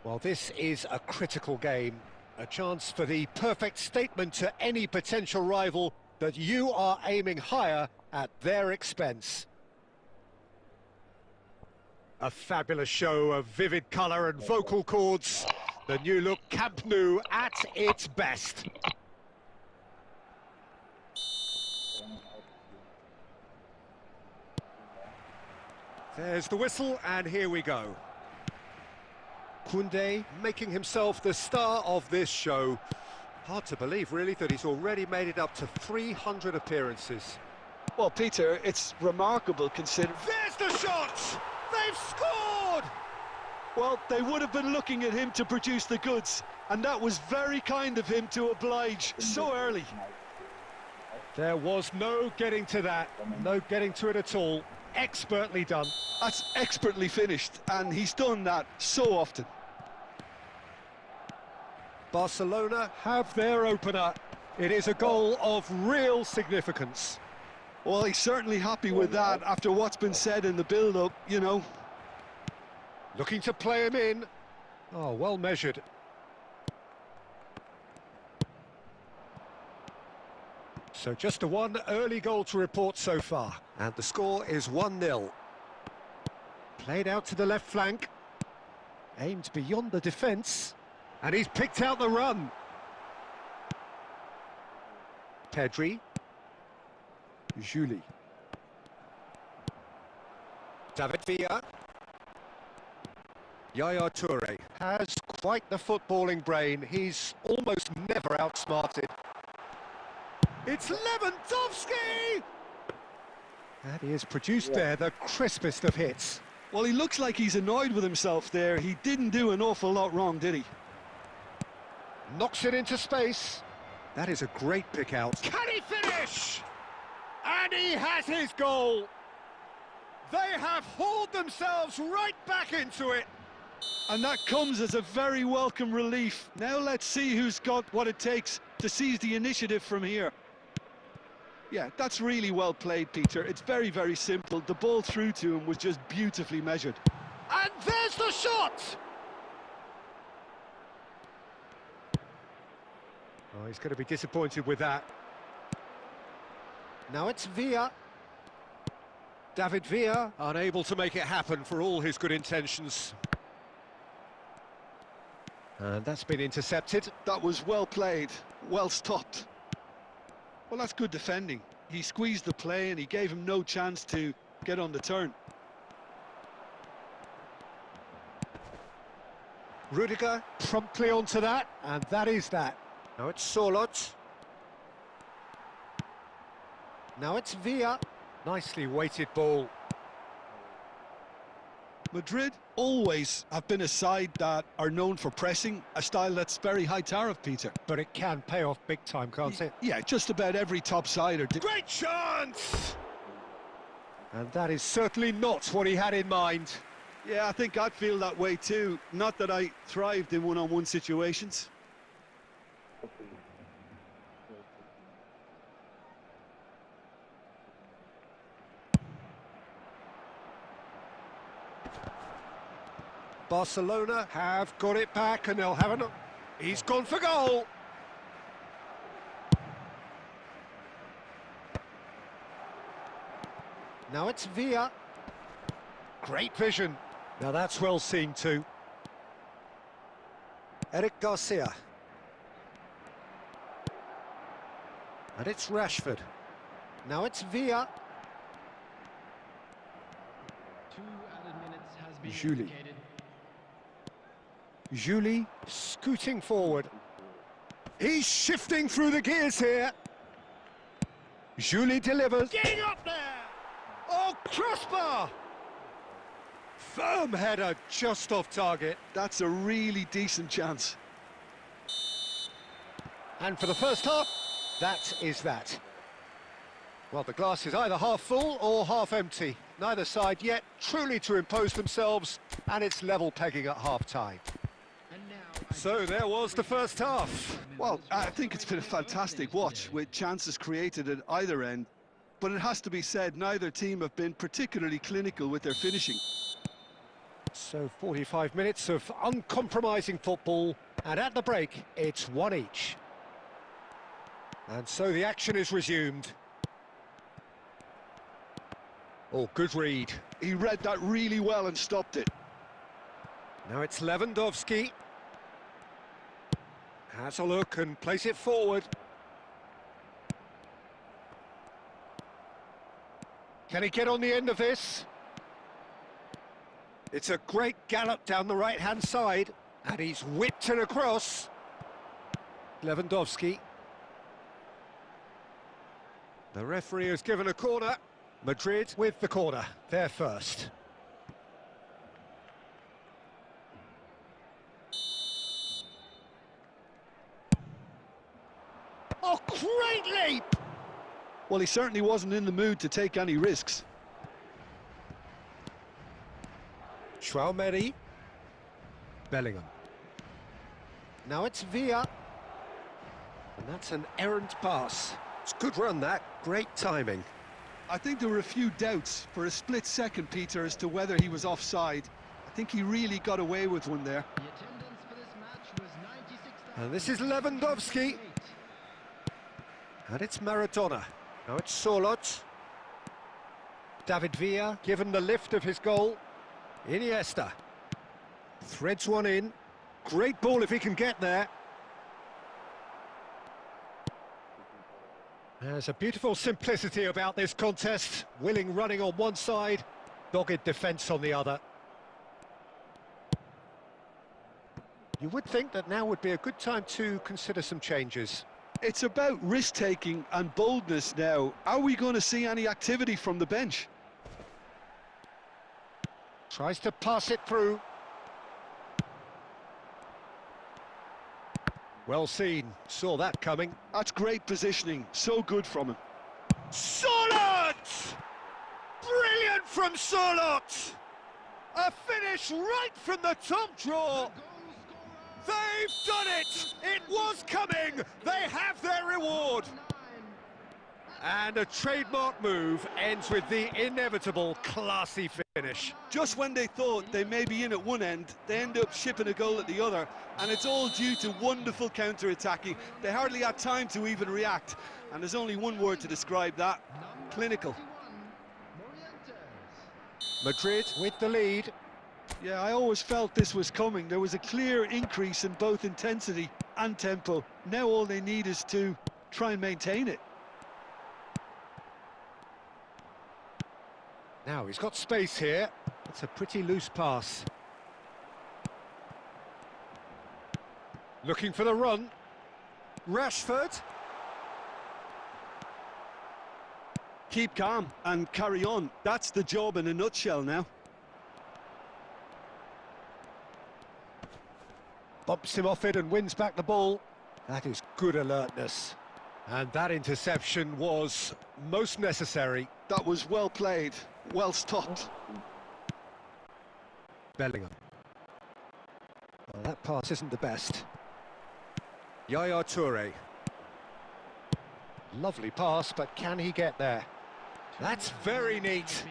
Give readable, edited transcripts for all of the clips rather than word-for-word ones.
Well, this is a critical game, a chance for the perfect statement to any potential rival that you are aiming higher at their expense. A fabulous show of vivid colour and vocal cords. The new look Camp Nou at its best. There's the whistle, and here we go. Koundé making himself the star of this show. Hard to believe, really, that he's already made it up to 300 appearances. Well, Peter, it's remarkable considering... There's the shot! They've scored! Well, they would have been looking at him to produce the goods, and that was very kind of him to oblige so early. There was no getting to that, no getting to it at all. Expertly done. That's expertly finished, and he's done that so often. Barcelona have their opener. It is a goal of real significance. Well, he's certainly happy with that after what's been said in the build-up, you know. Looking to play him in. Oh, well measured. So just a one early goal to report so far. And the score is 1-0. Played out to the left flank. Aimed beyond the defence. And he's picked out the run. Pedri. Juli. David Villa. Yaya Toure has quite the footballing brain. He's almost never outsmarted. It's Lewandowski! And he has produced there the crispest of hits. Well, he looks like he's annoyed with himself there. He didn't do an awful lot wrong, did he? Knocks it into space. That is a great pick out. Can he finish? And he has his goal. They have hauled themselves right back into it. And that comes as a very welcome relief. Now let's see who's got what it takes to seize the initiative from here. Yeah, that's really well played, Peter. It's very, very simple. The ball through to him was just beautifully measured. And there's the shot! Oh, he's going to be disappointed with that. Now it's Villa. David Villa, unable to make it happen for all his good intentions. And that's been intercepted. That was well played, well stopped. Well, that's good defending. He squeezed the play and he gave him no chance to get on the turn. Rudiger promptly onto that, and that is that. Now it's Solot. Now it's Villa. Nicely weighted ball. Madrid always have been a side that are known for pressing, a style that's very high tariff, Peter. But it can pay off big time, can't it? Yeah, just about every top side. Great chance! And that is certainly not what he had in mind. Yeah, I think I'd feel that way too. Not that I thrived in one-on-one situations. Barcelona have got it back and they'll have another. He's gone for goal. Now it's Villa. Great vision. Now that's well seen too. Eric Garcia. And it's Rashford. Now it's Villa. 2 added minutes has been Juli. indicated. Juli scooting forward. He's shifting through the gears here. Juli delivers. Getting up there! Oh, crossbar! Firm header just off target. That's a really decent chance. And for the first half, that is that. Well, the glass is either half full or half empty. Neither side yet truly to impose themselves, and it's level pegging at half-time. So there was the first half. Well, I think it's been a fantastic watch with chances created at either end. But it has to be said, neither team have been particularly clinical with their finishing. So 45 minutes of uncompromising football, and at the break, it's one each. And so the action is resumed. Oh, good read. He read that really well and stopped it. Now it's Lewandowski. Has a look and plays it forward. Can he get on the end of this? It's a great gallop down the right-hand side, and he's whipped it across. Lewandowski. The referee has given a corner. Madrid with the corner, they're first. Oh, great leap! Well, he certainly wasn't in the mood to take any risks. Schwalmeri. Bellingham. Now it's Villa. And that's an errant pass. It's a good run, that. Great timing. I think there were a few doubts for a split second, Peter, as to whether he was offside. I think he really got away with one there. The attendance for this match was 96,000. And this is Lewandowski. And it's Maradona. Now it's Solot. David Villa, given the lift of his goal. Iniesta. Threads one in. Great ball if he can get there. There's a beautiful simplicity about this contest. Willing running on one side, dogged defence on the other. You would think that now would be a good time to consider some changes. It's about risk-taking and boldness now. Are we going to see any activity from the bench? Tries to pass it through. Well seen, saw that coming. That's great positioning, so good from him. Solot! Brilliant from Solot! A finish right from the top draw. They've done it! It was coming! They have their reward! And a trademark move ends with the inevitable classy finish. Just when they thought they may be in at one end, they end up shipping a goal at the other, and it's all due to wonderful counter-attacking. They hardly had time to even react, and there's only one word to describe that: clinical. Madrid with the lead. Yeah, I always felt this was coming. There was a clear increase in both intensity and tempo. Now all they need is to try and maintain it. Now he's got space here. It's a pretty loose pass. Looking for the run. Rashford. Keep calm and carry on. That's the job in a nutshell now. Bumps him off it and wins back the ball. That is good alertness. And that interception was most necessary. That was well played, well stopped. Bellingham. Well, that pass isn't the best. Yaya Toure. Lovely pass, but can he get there? That's very neat.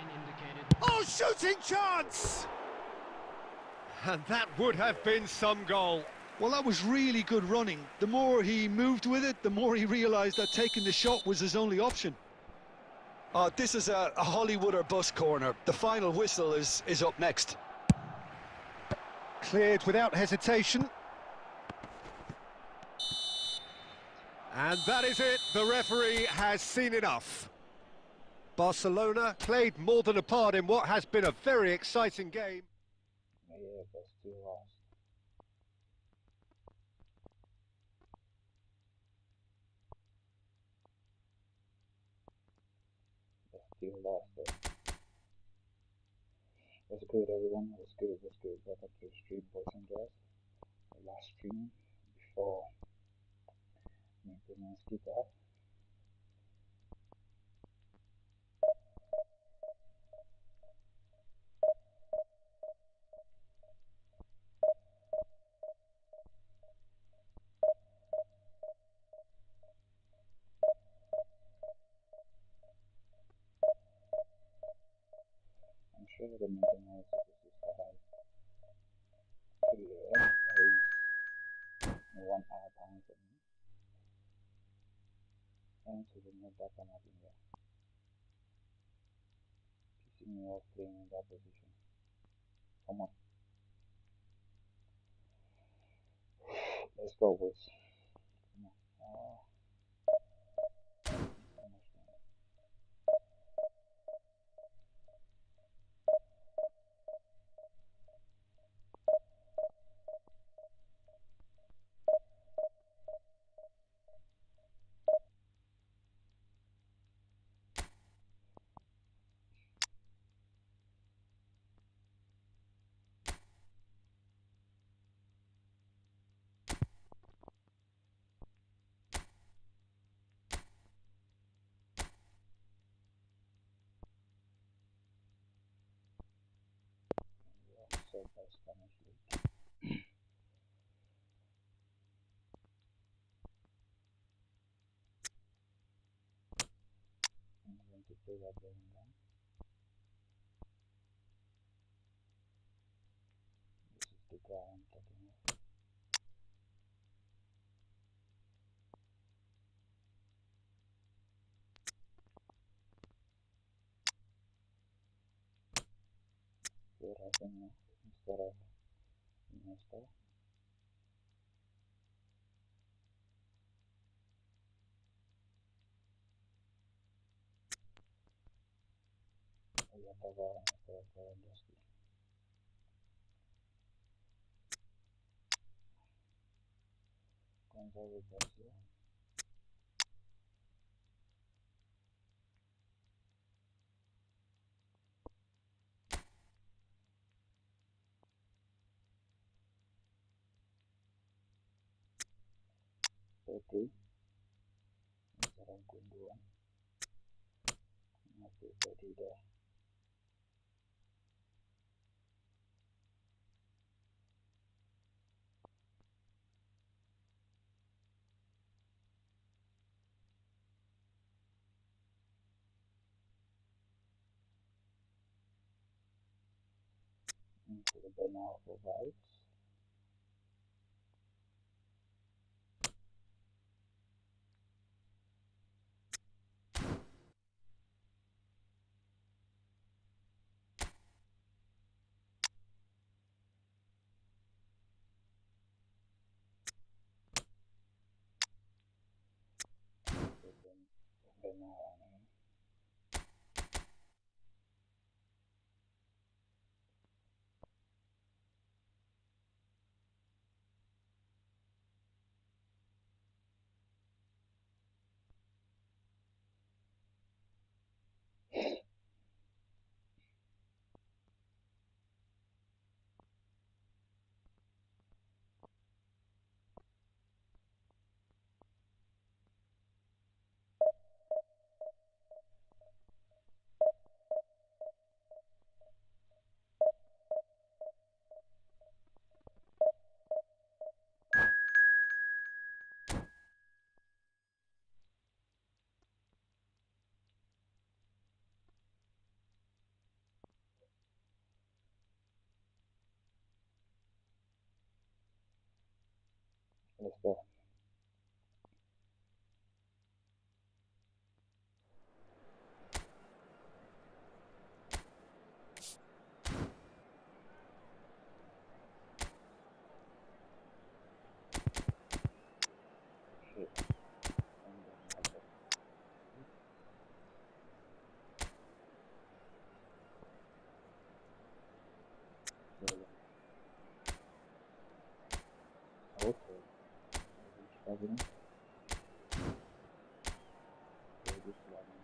Oh, shooting chance! And that would have been some goal. Well, that was really good running. The more he moved with it, the more he realised that taking the shot was his only option. This is a Hollywood or bust corner. The final whistle is up next. Cleared without hesitation. And that is it. The referee has seen enough. Barcelona played more than a part in what has been a very exciting game. Yeah, but still lost. But still lost it. What's good, everyone? What's good? What's good? Welcome to the stream, boys and girls. The last stream before maintenance kick off. sure the maintenance is arrived. There is 1 hour time for me. And to remove that from up in here. Pissing me off playing in that position. Come on. Let's go, boys. Come on. So by Spanish League. I'm going to play that game down. This is the guy I'm talking about. What happened now? Instead of Iniesta. Oyatawa instead of Lewandowski. Gonzalo Garcia. Pedri instead of Gundogan. I'll put Pedri there. Into the Bernal for vibes. Bernal, I mean. Let's go. Shit. Okay. Struggling. Very struggling.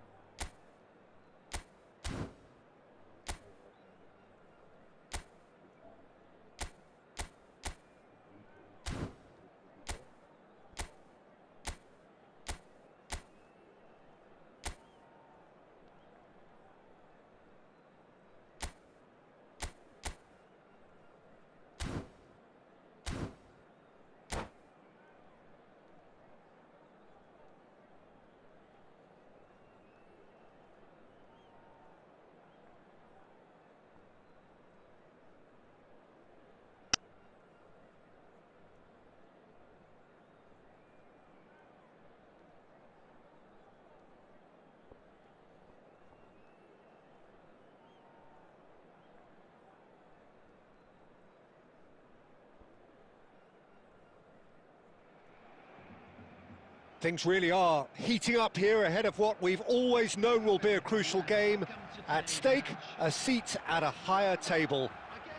Things really are heating up here ahead of what we've always known will be a crucial game. At stake, a seat at a higher table.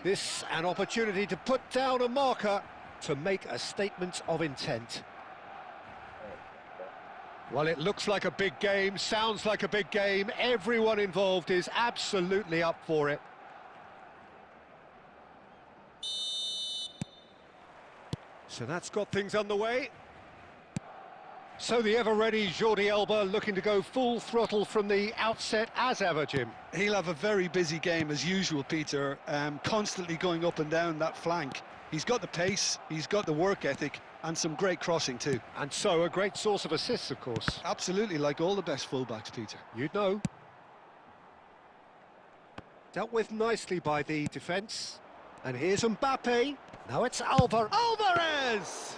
This an opportunity to put down a marker to make a statement of intent. Well, it looks like a big game, sounds like a big game. Everyone involved is absolutely up for it. So that's got things underway. So the ever-ready Jordi Alba looking to go full throttle from the outset as ever, Jim. He'll have a very busy game as usual, Peter, constantly going up and down that flank. He's got the pace, he's got the work ethic, and some great crossing too. And so a great source of assists, of course. Absolutely, like all the best fullbacks, Peter. You'd know. Dealt with nicely by the defence. And here's Mbappe. Now it's Alvarez!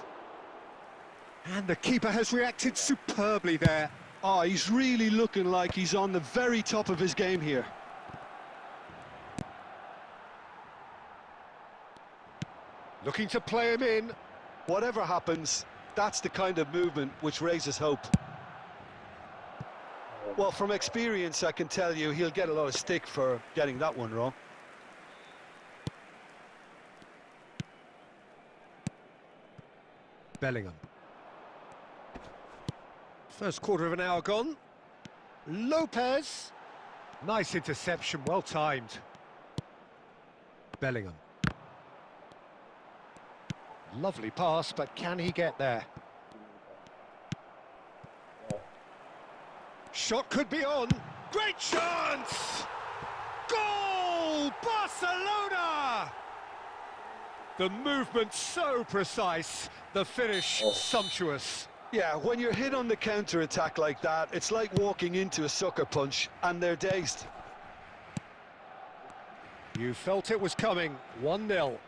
And the keeper has reacted superbly there. Oh, he's really looking like he's on the very top of his game here. Looking to play him in. Whatever happens, that's the kind of movement which raises hope. Well, from experience, I can tell you he'll get a lot of stick for getting that one wrong. Bellingham. First quarter of an hour gone. Lopez. Nice interception, well timed. Bellingham. Lovely pass, but can he get there? Shot could be on. Great chance! Goal! Barcelona! The movement so precise, the finish sumptuous. Yeah, when you're hit on the counter-attack like that, it's like walking into a sucker punch, and they're dazed. You felt it was coming, 1-0.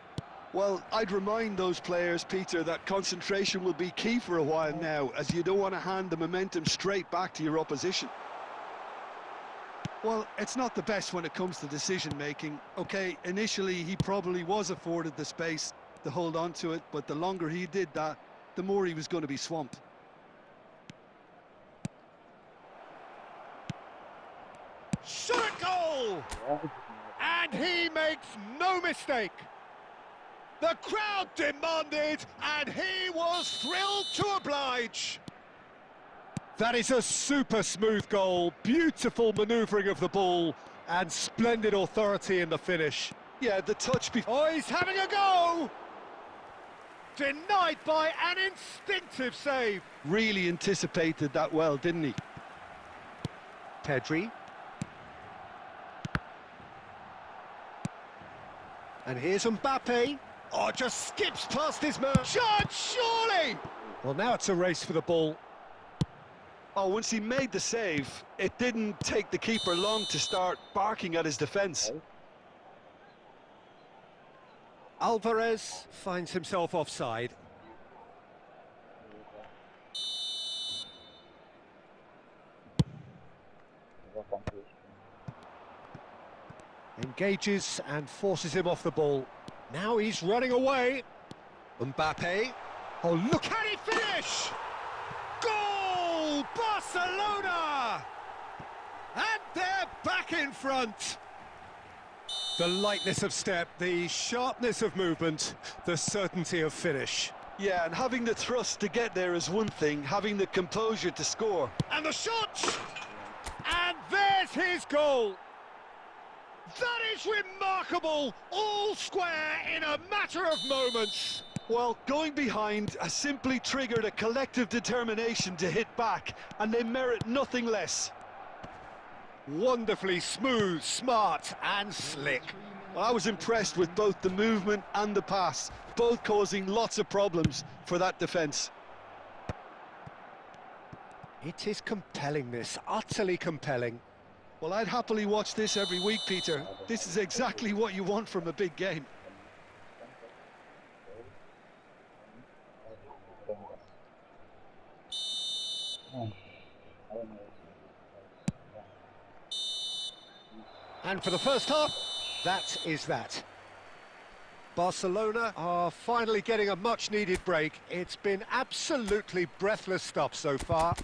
Well, I'd remind those players, Peter, that concentration will be key for a while now, as you don't want to hand the momentum straight back to your opposition. Well, it's not the best when it comes to decision-making. Okay, initially he probably was afforded the space to hold on to it, but the longer he did that, the more he was going to be swamped. Shot at goal! And he makes no mistake. The crowd demanded, and he was thrilled to oblige. That is a super smooth goal, beautiful manoeuvring of the ball, and splendid authority in the finish. Yeah, the touch before... Oh, he's having a go! Denied by an instinctive save. Really anticipated that well, didn't he? Pedri. And here's Mbappe. Oh, just skips past his man. Shot, surely! Well, now it's a race for the ball. Oh, once he made the save, it didn't take the keeper long to start barking at his defence. Alvarez finds himself offside. Engages and forces him off the ball. Now he's running away. Mbappe. Oh, look how he finish! Goal! Barcelona! And they're back in front. The lightness of step, the sharpness of movement, the certainty of finish. Yeah, and having the thrust to get there is one thing, having the composure to score. And the shot! And there's his goal! That is remarkable! All square in a matter of moments! Well, going behind has simply triggered a collective determination to hit back, and they merit nothing less. Wonderfully smooth, smart and slick. Well, I was impressed with both the movement and the pass, both causing lots of problems for that defence. It is compelling, this, utterly compelling. Well, I'd happily watch this every week, Peter. This is exactly what you want from a big game. And for the first half, that is that. Barcelona are finally getting a much-needed break. It's been absolutely breathless stuff so far.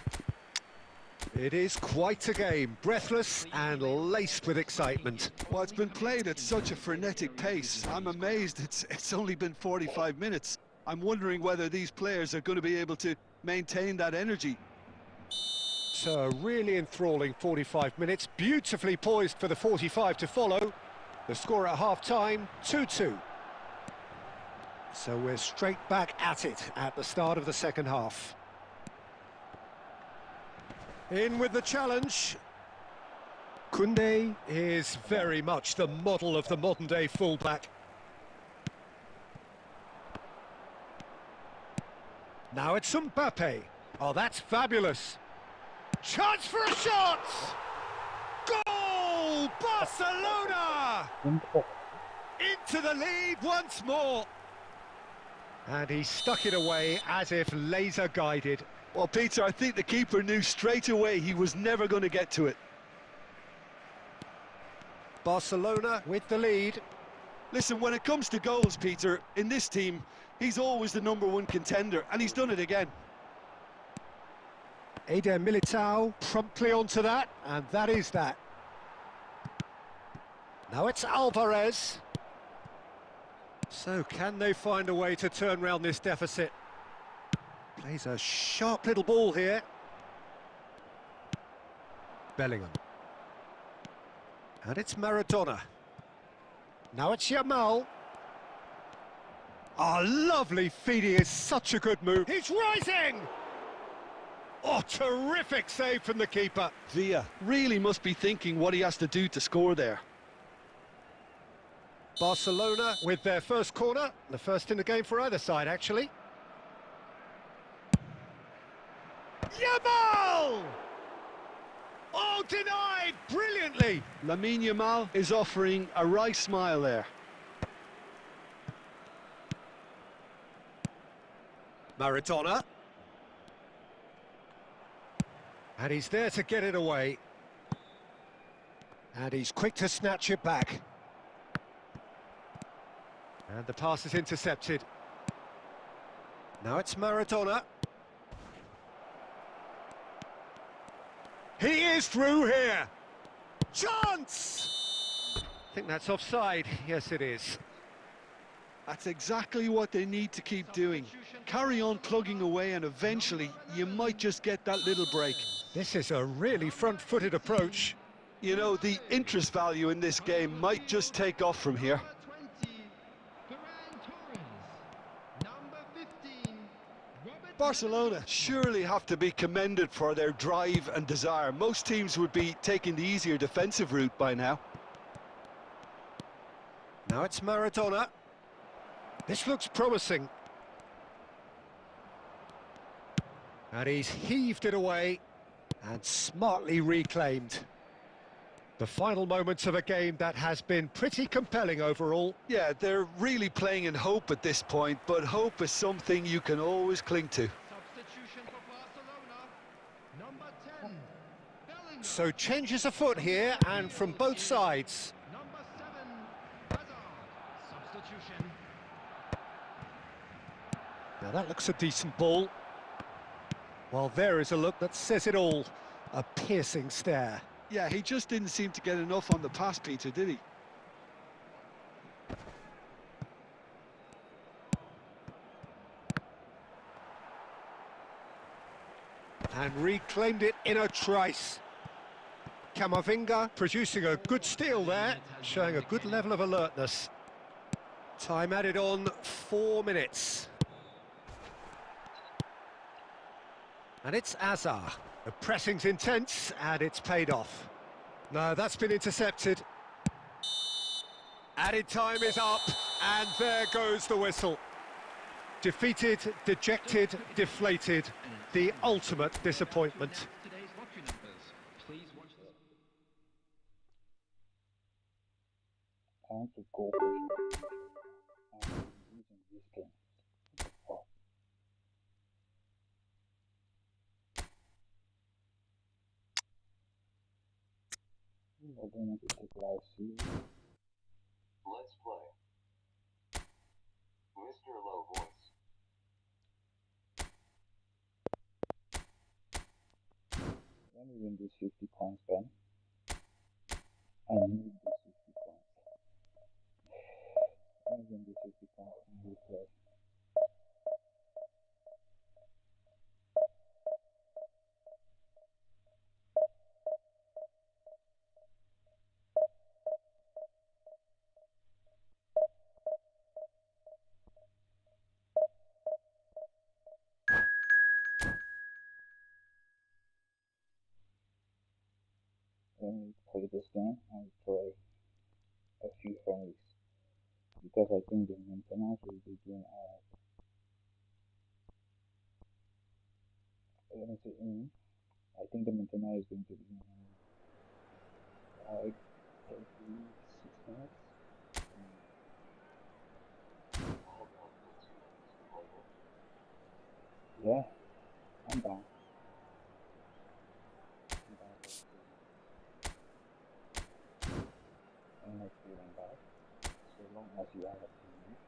It is quite a game, breathless and laced with excitement. Well, it's been played at such a frenetic pace. I'm amazed it's only been 45 minutes. I'm wondering whether these players are going to be able to maintain that energy. So a really enthralling 45 minutes, beautifully poised for the 45 to follow. The score at half-time, 2-2. So we're straight back at it at the start of the second half. In with the challenge. Koundé is very much the model of the modern-day fullback. Now it's Mbappe. Oh, that's fabulous. Chance for a shot! Goal! Barcelona! Into the lead once more. And he stuck it away as if laser-guided. Well, Peter, I think the keeper knew straight away he was never going to get to it. Barcelona with the lead. Listen, when it comes to goals, Peter, in this team, he's always the #1 contender, and he's done it again. Eder Militao promptly onto that, and that is that. Now it's Alvarez. So can they find a way to turn round this deficit? Plays a sharp little ball here. Bellingham. And it's Maradona. Now it's Yamal. Oh, lovely feeding is such a good move. He's rising! Oh, terrific save from the keeper. Villa really must be thinking what he has to do to score there. Barcelona with their first corner, the first in the game for either side, actually. Yamal! Oh, denied brilliantly. Lamine Yamal is offering a right smile there. Maradona. And he's there to get it away. And he's quick to snatch it back. And the pass is intercepted. Now it's Maradona. He is through here. Chance! I think that's offside. Yes, it is. That's exactly what they need to keep doing. Carry on plugging away, and eventually you might just get that little break. This is a really front-footed approach. You know, the interest value in this game might just take off from here. Barcelona surely have to be commended for their drive and desire. Most teams would be taking the easier defensive route by now. Now it's Maradona. This looks promising. And he's heaved it away and smartly reclaimed. The final moments of a game that has been pretty compelling overall. Yeah, they're really playing in hope at this point, but hope is something you can always cling to. Substitution for Barcelona. Number 10, Bellingham. So changes afoot here, and from both sides. Number 7, Hazard. Substitution. Now that looks a decent ball. Well, there is a look that says it all. A piercing stare. Yeah, he just didn't seem to get enough on the pass, Peter, did he? And reclaimed it in a trice. Camavinga producing a good steal there, showing a good level of alertness. Time added on, 4 minutes. And it's Hazard. The pressing's intense, and it's paid off. No, that's been intercepted. Added time is up, and there goes the whistle. Defeated, dejected, deflated. The ultimate disappointment. Today's lottery numbers. Please watch this. Time to go first. I'm using this game. Oh. I'm going to take live series. Let's play. win this 50 points, Ben. I need this 50 points. I win this 50 points and replay. When we play this game, I play a few friendlies because I think the maintenance will begin at, let me see, I think the maintenance is going to begin in like 36 minutes. Yeah, I'm down. I'm down for the team. I'm not feeling bad. So long as you are a teammate.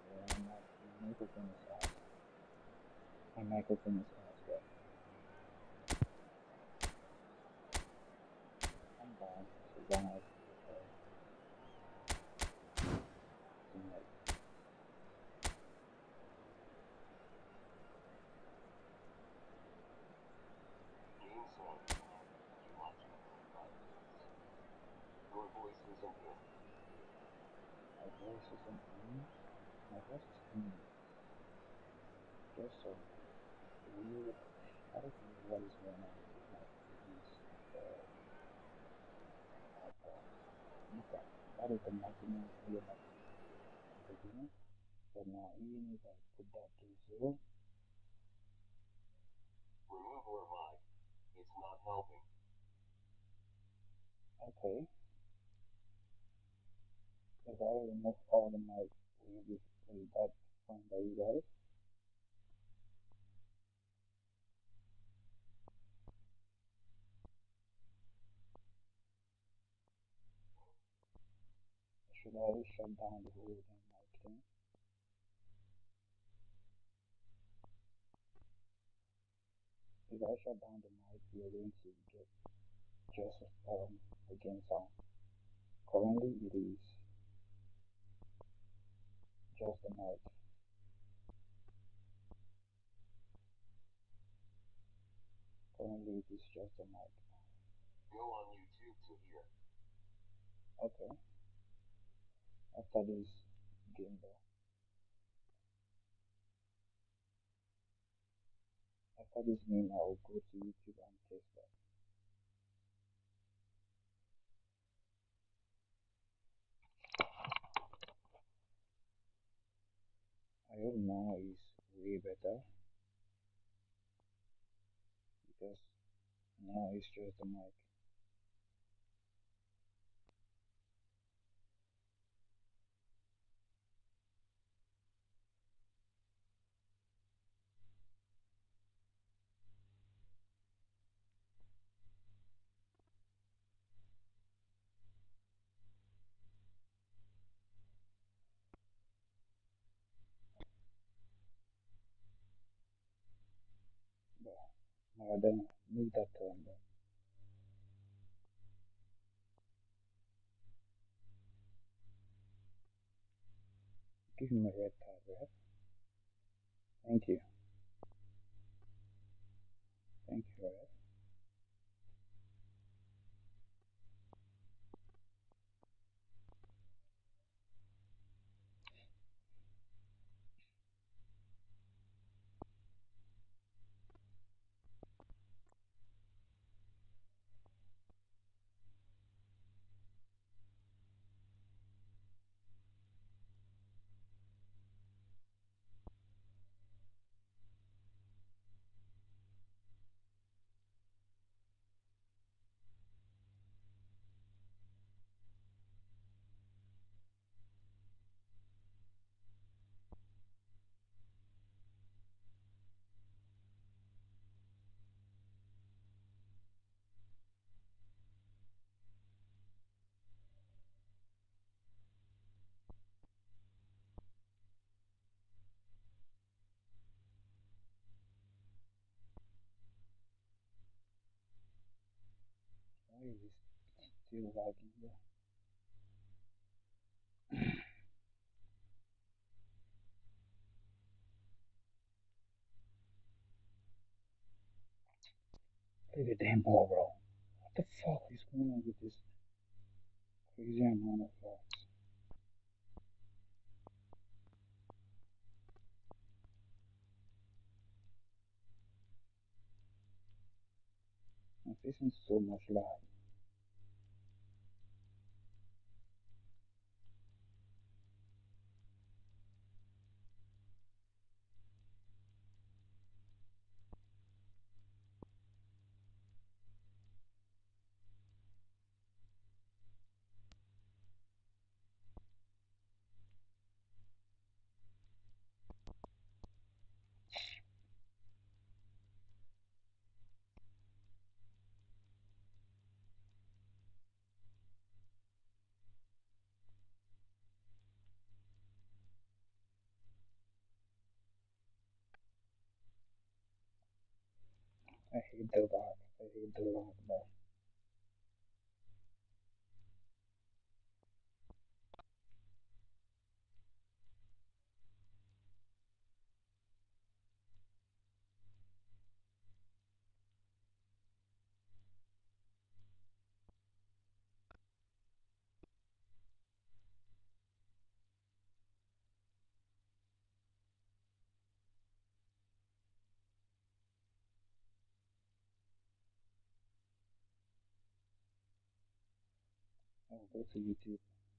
Yeah, my microphone is off. My microphone is off, but I'm down. So long as you are a teammate. My voice isn't in. My voice is in. Just some weird. I don't know what is going on with my previous iPod. Look at that is the maximum volume at the beginning. But now even if I put that to 0, okay. If I remove all the mic, will that fine by you guys? Should I shut down the whole damn mic thing? If I shut down the mic, we are going to get just the game sound. Currently, it is just the mic. Currently, it is just the mic. Okay. After this game, though. After this game, I will go to YouTube and test that. I hope now is way better because now it's just the mic. But now then, leave that term then. Give him a red card, ref. Thank you. Thank you, ref. is still lagging? Yeah. Play the damn ball, bro. What the fuck is going on with this crazy amount of flags? I'm facing so much lag. I hate the lag. I hate the lag, bro. I'll go to YouTube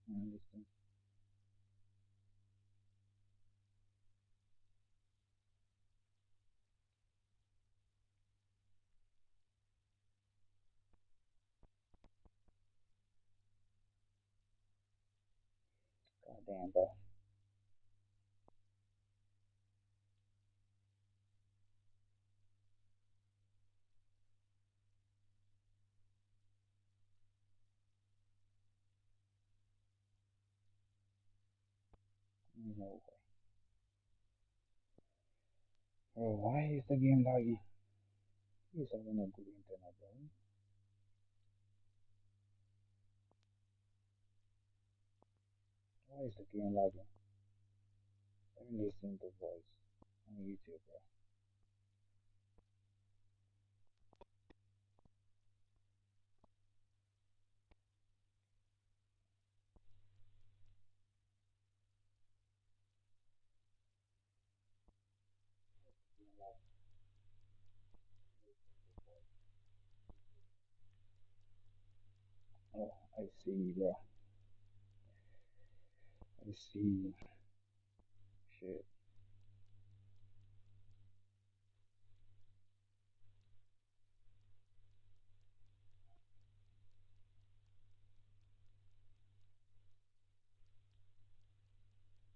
and listen. Goddamn, bro. No way. Bro, why is the game lagging? He's having a good internet, bro. Why is the game lagging? Let me listen to voice on YouTube, bro. Oh, I see, bro. I see. Shit.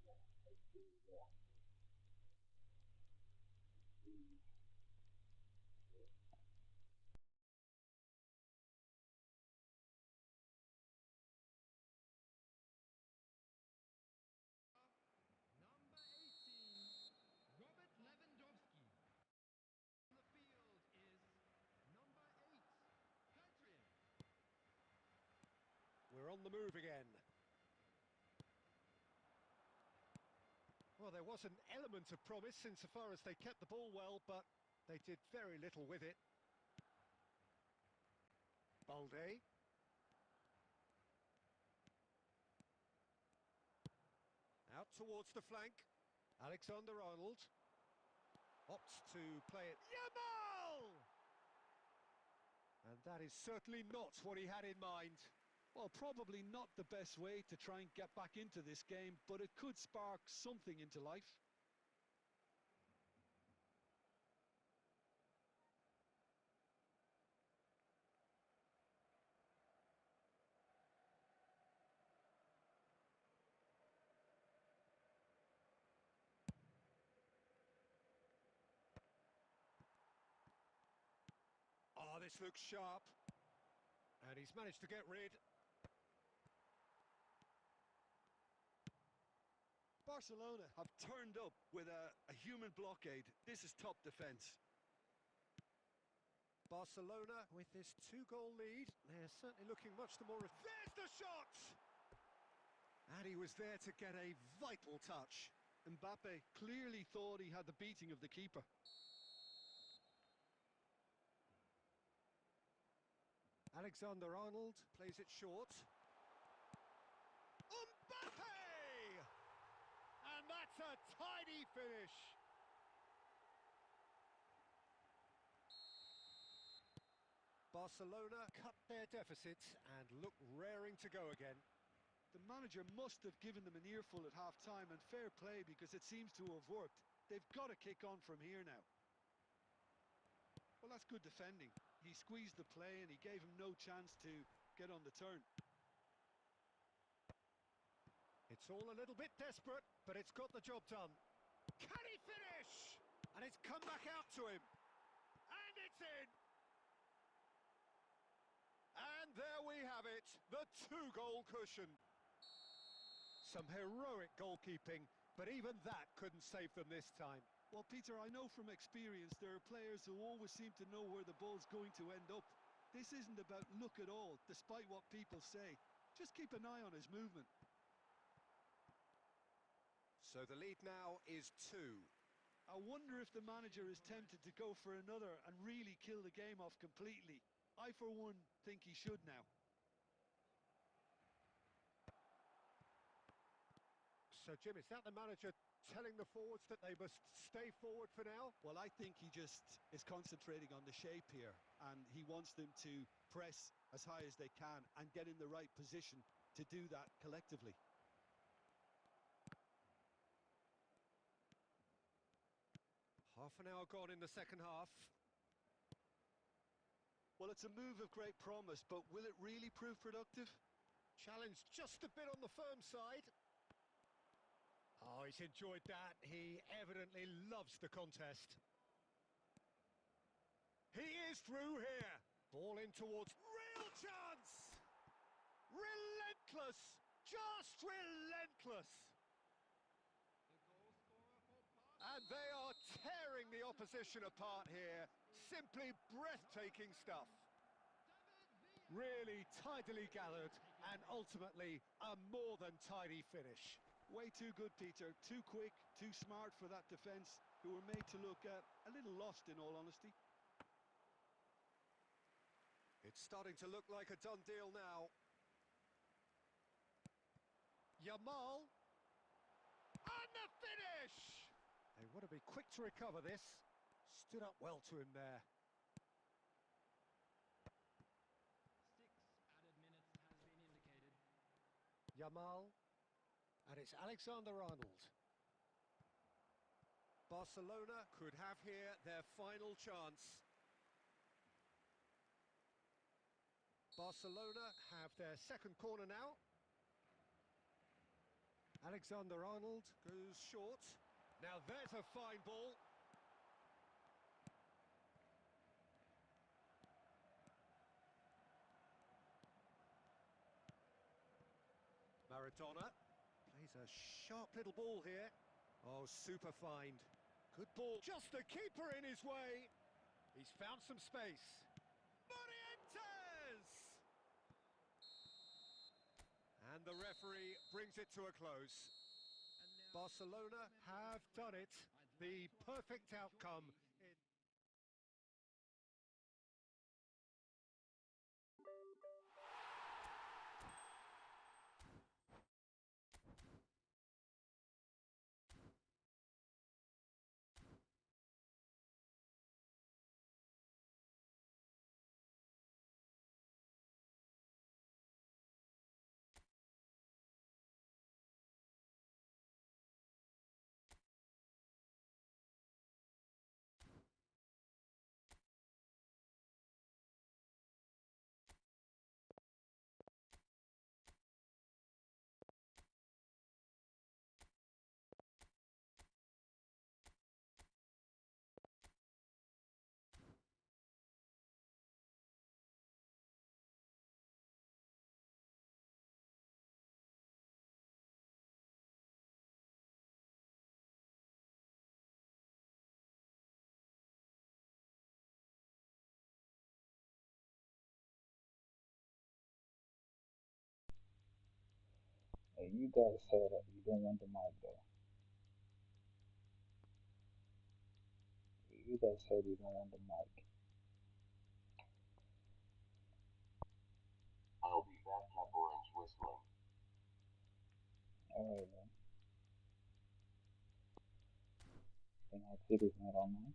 Number 18, Robert Lewandowski. On the field is number 8, Hadrian. We're on the move again. Well, there was an element of promise insofar as they kept the ball well, but they did very little with it. Balde. Out towards the flank. Alexander-Arnold opts to play it. Yamal! And that is certainly not what he had in mind. Well, probably not the best way to try and get back into this game, but it could spark something into life. Oh, this looks sharp. And he's managed to get rid. Barcelona have turned up with a human blockade. This is top defence. Barcelona, with this 2-goal lead, they're certainly looking much the more... There's the shot! And he was there to get a vital touch. Mbappe clearly thought he had the beating of the keeper. Alexander-Arnold plays it short. Mbappe! And that's a tidy finish. Barcelona cut their deficit and look raring to go again. The manager must have given them an earful at half-time, and fair play because it seems to have worked. They've got to kick on from here now. Well, that's good defending. He squeezed the play and he gave him no chance to get on the turn. It's all a little bit desperate, but it's got the job done. Can he finish? And it's come back out to him. And it's in. And there we have it, the 2-goal cushion. Some heroic goalkeeping, but even that couldn't save them this time. Well, Peter, I know from experience there are players who always seem to know where the ball's going to end up. This isn't about luck at all, despite what people say. Just keep an eye on his movement. So the lead now is 2. I wonder if the manager is tempted to go for another and really kill the game off completely. I, for one, think he should now. So, Jim, is that the manager telling the forwards that they must stay forward for now? Well, I think he just is concentrating on the shape here, and he wants them to press as high as they can and get in the right position to do that collectively. Half an hour gone in the second half. Well, it's a move of great promise, but will it really prove productive? Challenge just a bit on the firm side. Oh, he's enjoyed that. He evidently loves the contest. He is through here. Ball in towards... Real chance! Relentless! Just relentless! And they are tearing the opposition apart here. Simply breathtaking stuff. Really tidily gathered and ultimately a more than tidy finish. Way too good, Peter. Too quick, too smart for that defence, who were made to look a little lost, in all honesty. It's starting to look like a done deal now. Yamal. And the finish! They want to be quick to recover this. Stood up well to him there. 6 added minutes has been indicated. Yamal. And it's Alexander-Arnold. Barcelona could have here their final chance. Barcelona have their second corner now. Alexander-Arnold goes short. Now there's a fine ball. Maradona plays a sharp little ball here. Oh, super find. Good ball. Just the keeper in his way. He's found some space. Morientes! And the referee brings it to a close. Barcelona have done it. The perfect outcome. you guys said that you don't want the mic though. You guys said you don't want the mic. I'll be back, Cap Orange whistling. Alright then. United City's not online.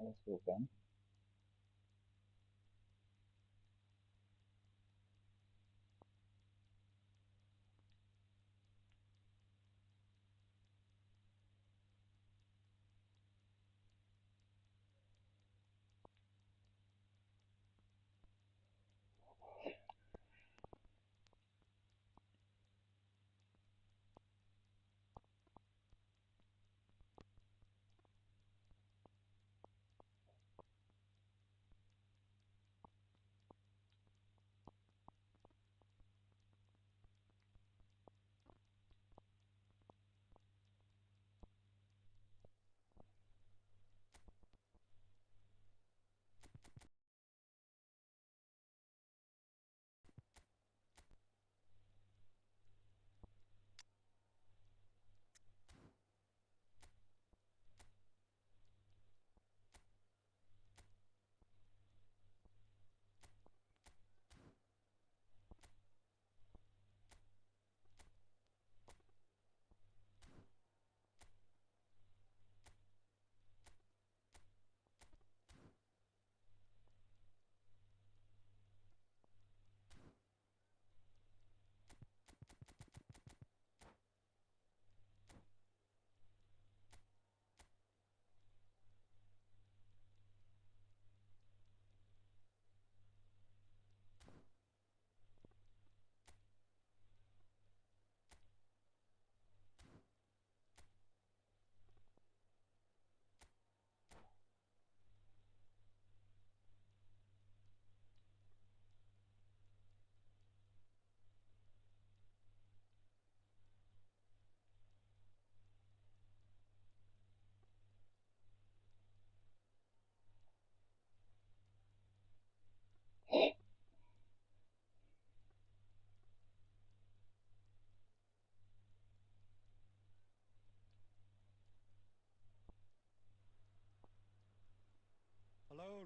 Let's go, Ben.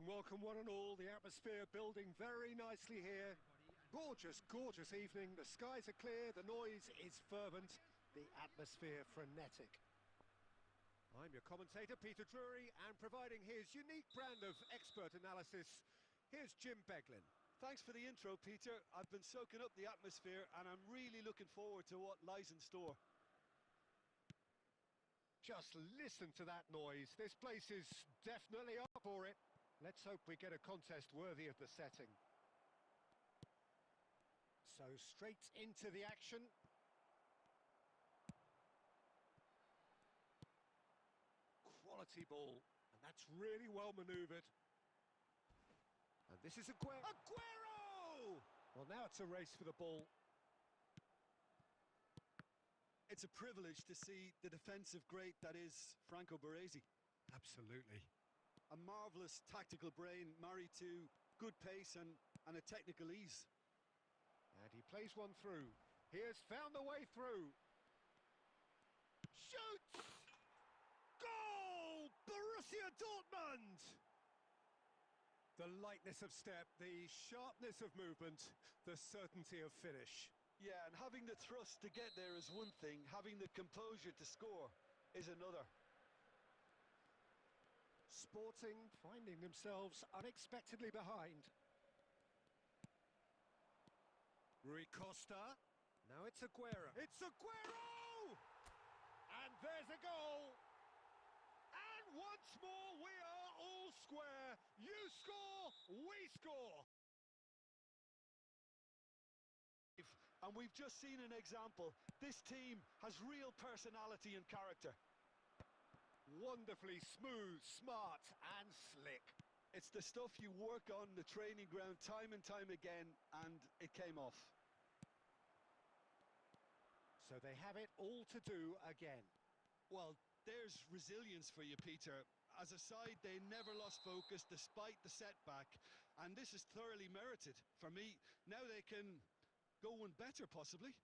And welcome one and all, the atmosphere building very nicely here. Gorgeous, gorgeous evening, the skies are clear, the noise is fervent, the atmosphere frenetic. I'm your commentator, Peter Drury, and providing his unique brand of expert analysis, here's Jim Beglin. Thanks for the intro, Peter. I've been soaking up the atmosphere and I'm really looking forward to what lies in store. Just listen to that noise, this place is definitely up for it. Let's hope we get a contest worthy of the setting. So straight into the action. Quality ball, and that's really well manoeuvred. And this is Aguero! Well, now it's a race for the ball. It's a privilege to see the defensive great that is Franco Baresi. Absolutely. A marvellous tactical brain married to good pace and a technical ease. And he plays one through. He has found the way through. Shoots! Goal! Borussia Dortmund! The lightness of step, the sharpness of movement, the certainty of finish. Yeah, and having the thrust to get there is one thing, having the composure to score is another. Sporting finding themselves unexpectedly behind. Rui Costa. Now it's Aguero. It's Aguero! And there's a goal. And once more we are all square. You score, we score. And we've just seen an example. This team has real personality and character. Wonderfully smooth, smart and slick. It's the stuff you work on the training ground time and time again, and it came off. So they have it all to do again. Well, there's resilience for you, Peter. As a side, they never lost focus despite the setback, and this is thoroughly merited. For me, now they can go one better, possibly.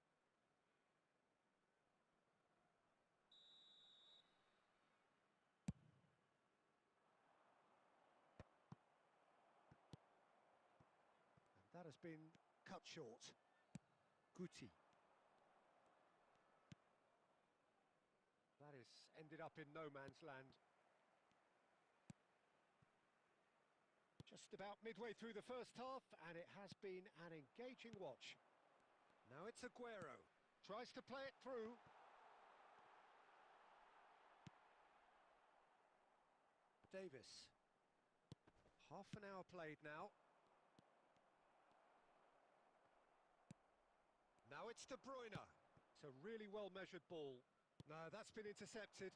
And that has been cut short. Guti. That is ended up in no man's land. Just about midway through the first half, and it has been an engaging watch. Now it's Aguero. Tries to play it through. Davis. Half an hour played now. Now it's De Bruyne. It's a really well-measured ball. No, that's been intercepted.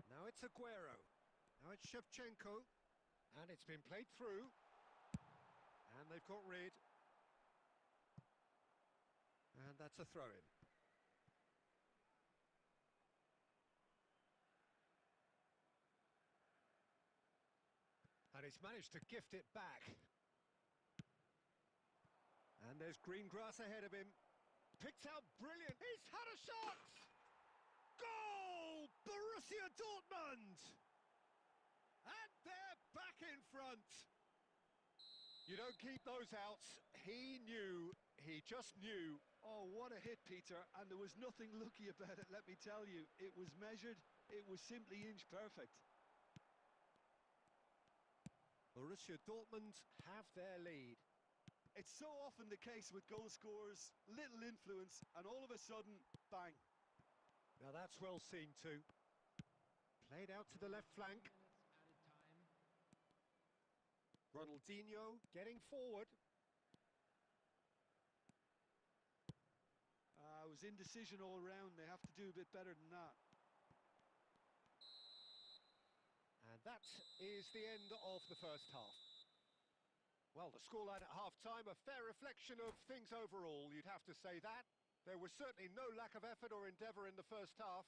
Now it's Aguero. Now it's Shevchenko. And it's been played through. And they've got rid. And that's a throw-in. And he's managed to gift it back. And there's green grass ahead of him. Picked out brilliant. He's had a shot! Goal! Borussia Dortmund! And they're back in front. You don't keep those out. He knew. He just knew. Oh, what a hit, Peter. And there was nothing lucky about it, let me tell you. It was measured. It was simply inch perfect. Borussia Dortmund have their lead. It's so often the case with goal scorers, little influence, and all of a sudden, bang. Now that's well seen too. Played out to the left flank. Minutes added time. Ronaldinho getting forward. It was indecision all round. They have to do a bit better than that. And that is the end of the first half. Well, the scoreline at half-time, a fair reflection of things overall, you'd have to say that. There was certainly no lack of effort or endeavour in the first half.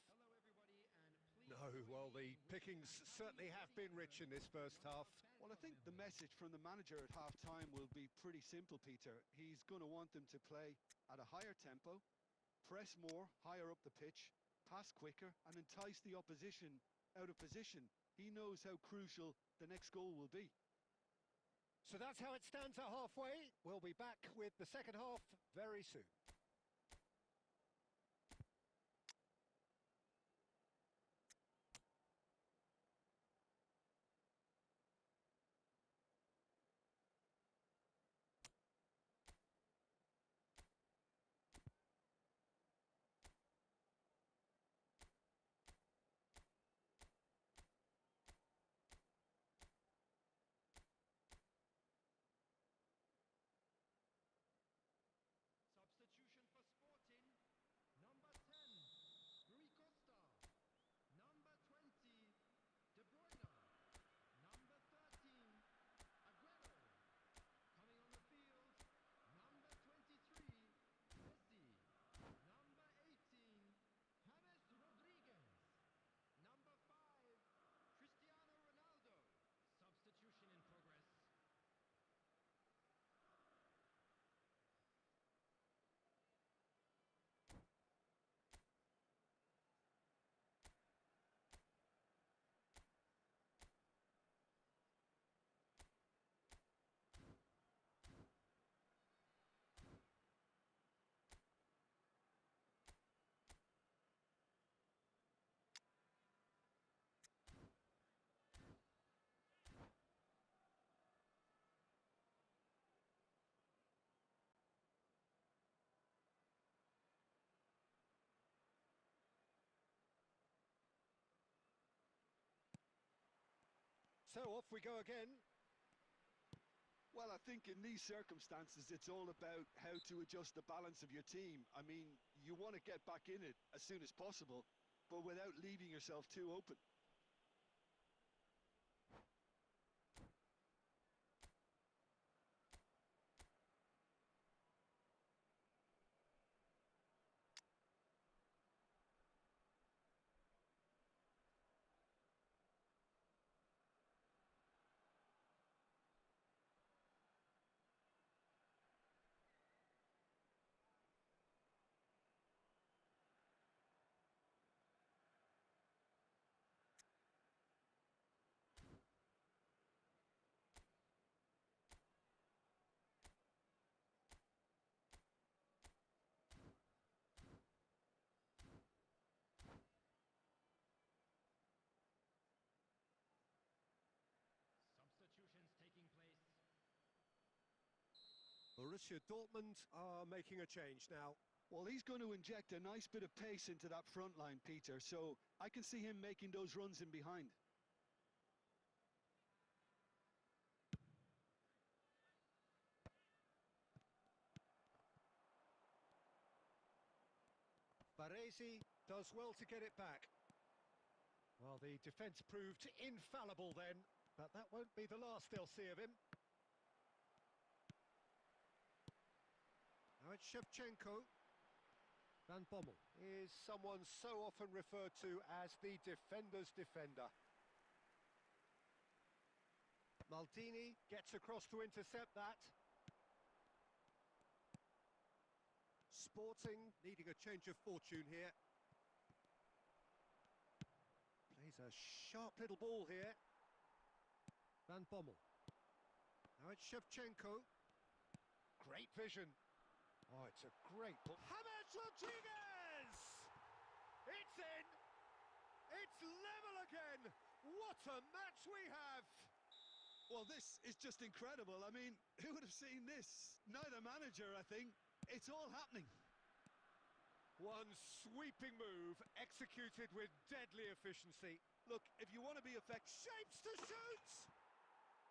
Hello, everybody, and please No, well, the pickings certainly have been rich in this first half. Well, I think the message from the manager at half-time will be pretty simple, Peter. He's going to want them to play at a higher tempo, press more, higher up the pitch, pass quicker, and entice the opposition out of position. He knows how crucial the next goal will be. So that's how it stands at halfway. We'll be back with the second half very soon. Substitution for Sporting. Number 10, Rui Costa. Number 20, De Bruyne. Number 13, Aguero. Coming on the field, number 23, Messi. Number 18, James Rodriguez. Number 5, Cristiano Ronaldo. Substitution in progress. So off we go again. Well, I think in these circumstances, it's all about how to adjust the balance of your team. I mean, you want to get back in it as soon as possible, but without leaving yourself too open. Substitutions taking place. Borussia Dortmund are making a change now. Well, he's going to inject a nice bit of pace into that front line, Peter, so I can see him making those runs in behind. Baresi does well to get it back. Well, the defence proved infallible then, but that won't be the last they'll see of him. Now it's Shevchenko. Van Bommel is someone so often referred to as the defender's defender. Maldini gets across to intercept that. Sporting needing a change of fortune here. Plays a sharp little ball here. Van Bommel. Now it's Shevchenko. Great vision. Oh, it's a great ball. James Rodriguez! It's in! It's level again! What a match we have! Well, this is just incredible. I mean, who would have seen this? Neither manager, I think. It's all happening. One sweeping move, executed with deadly efficiency. Look, if you want to be effective... Shapes to shoot!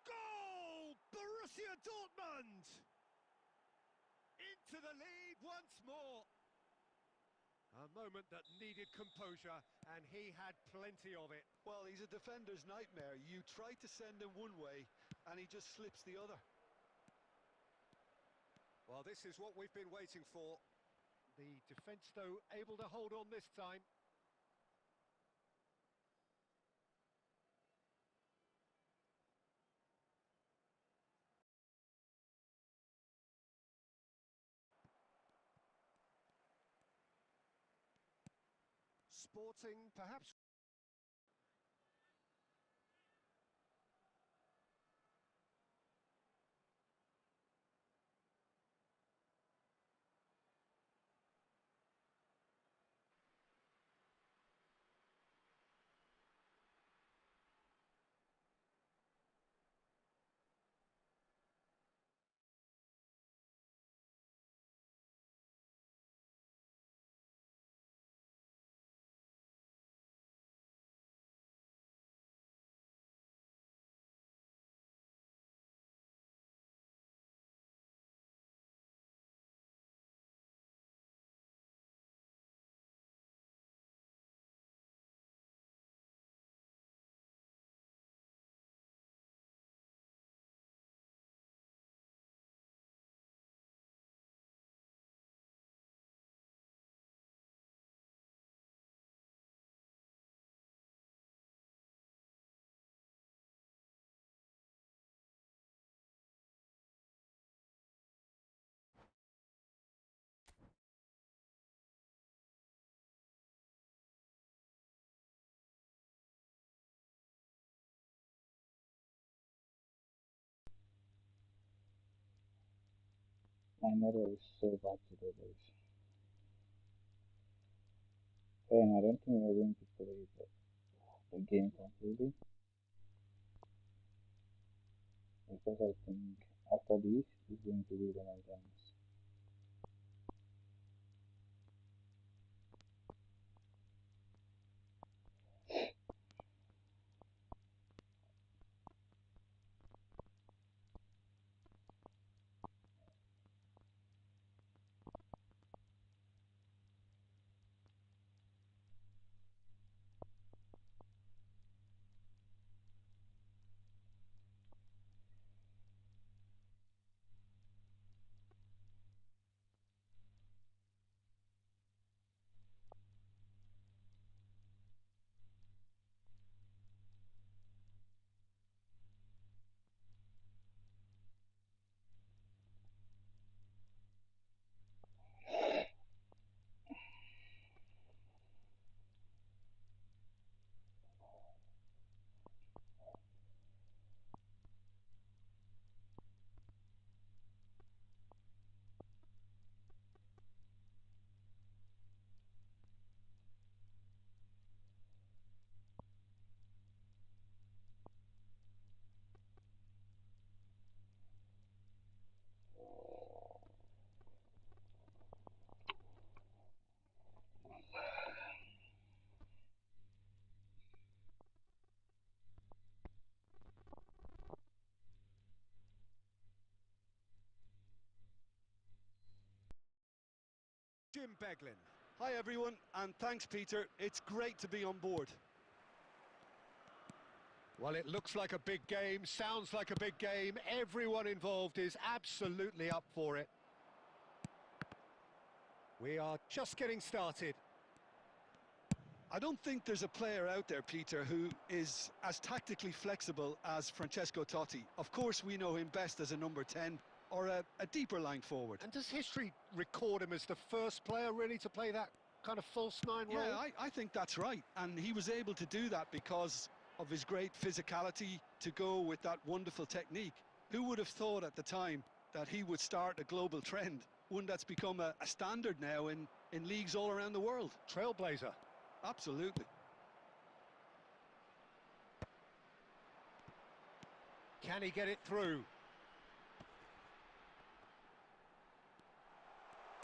Goal! Borussia Dortmund! Into the lead once more. A moment that needed composure, and he had plenty of it. Well, he's a defender's nightmare. You try to send him one way, and he just slips the other. Well, this is what we've been waiting for. The defence, though, able to hold on this time. Sporting, perhaps. My network is so bad today, guys. And I don't think we're going to play the game completely because I think after this is going to be the maintenance. Jim Beglin. Hi everyone, and thanks Peter. It's great to be on board. Well, it looks like a big game, sounds like a big game. Everyone involved is absolutely up for it. We are just getting started. I don't think there's a player out there, Peter, who is as tactically flexible as Francesco Totti. Of course, we know him best as a number 10 or a deeper line forward. And does history record him as the first player really to play that kind of false nine role? Yeah, I think that's right. And he was able to do that because of his great physicality to go with that wonderful technique. Who would have thought at the time that he would start a global trend, one that's become a standard now in leagues all around the world? Trailblazer. Absolutely. Can he get it through?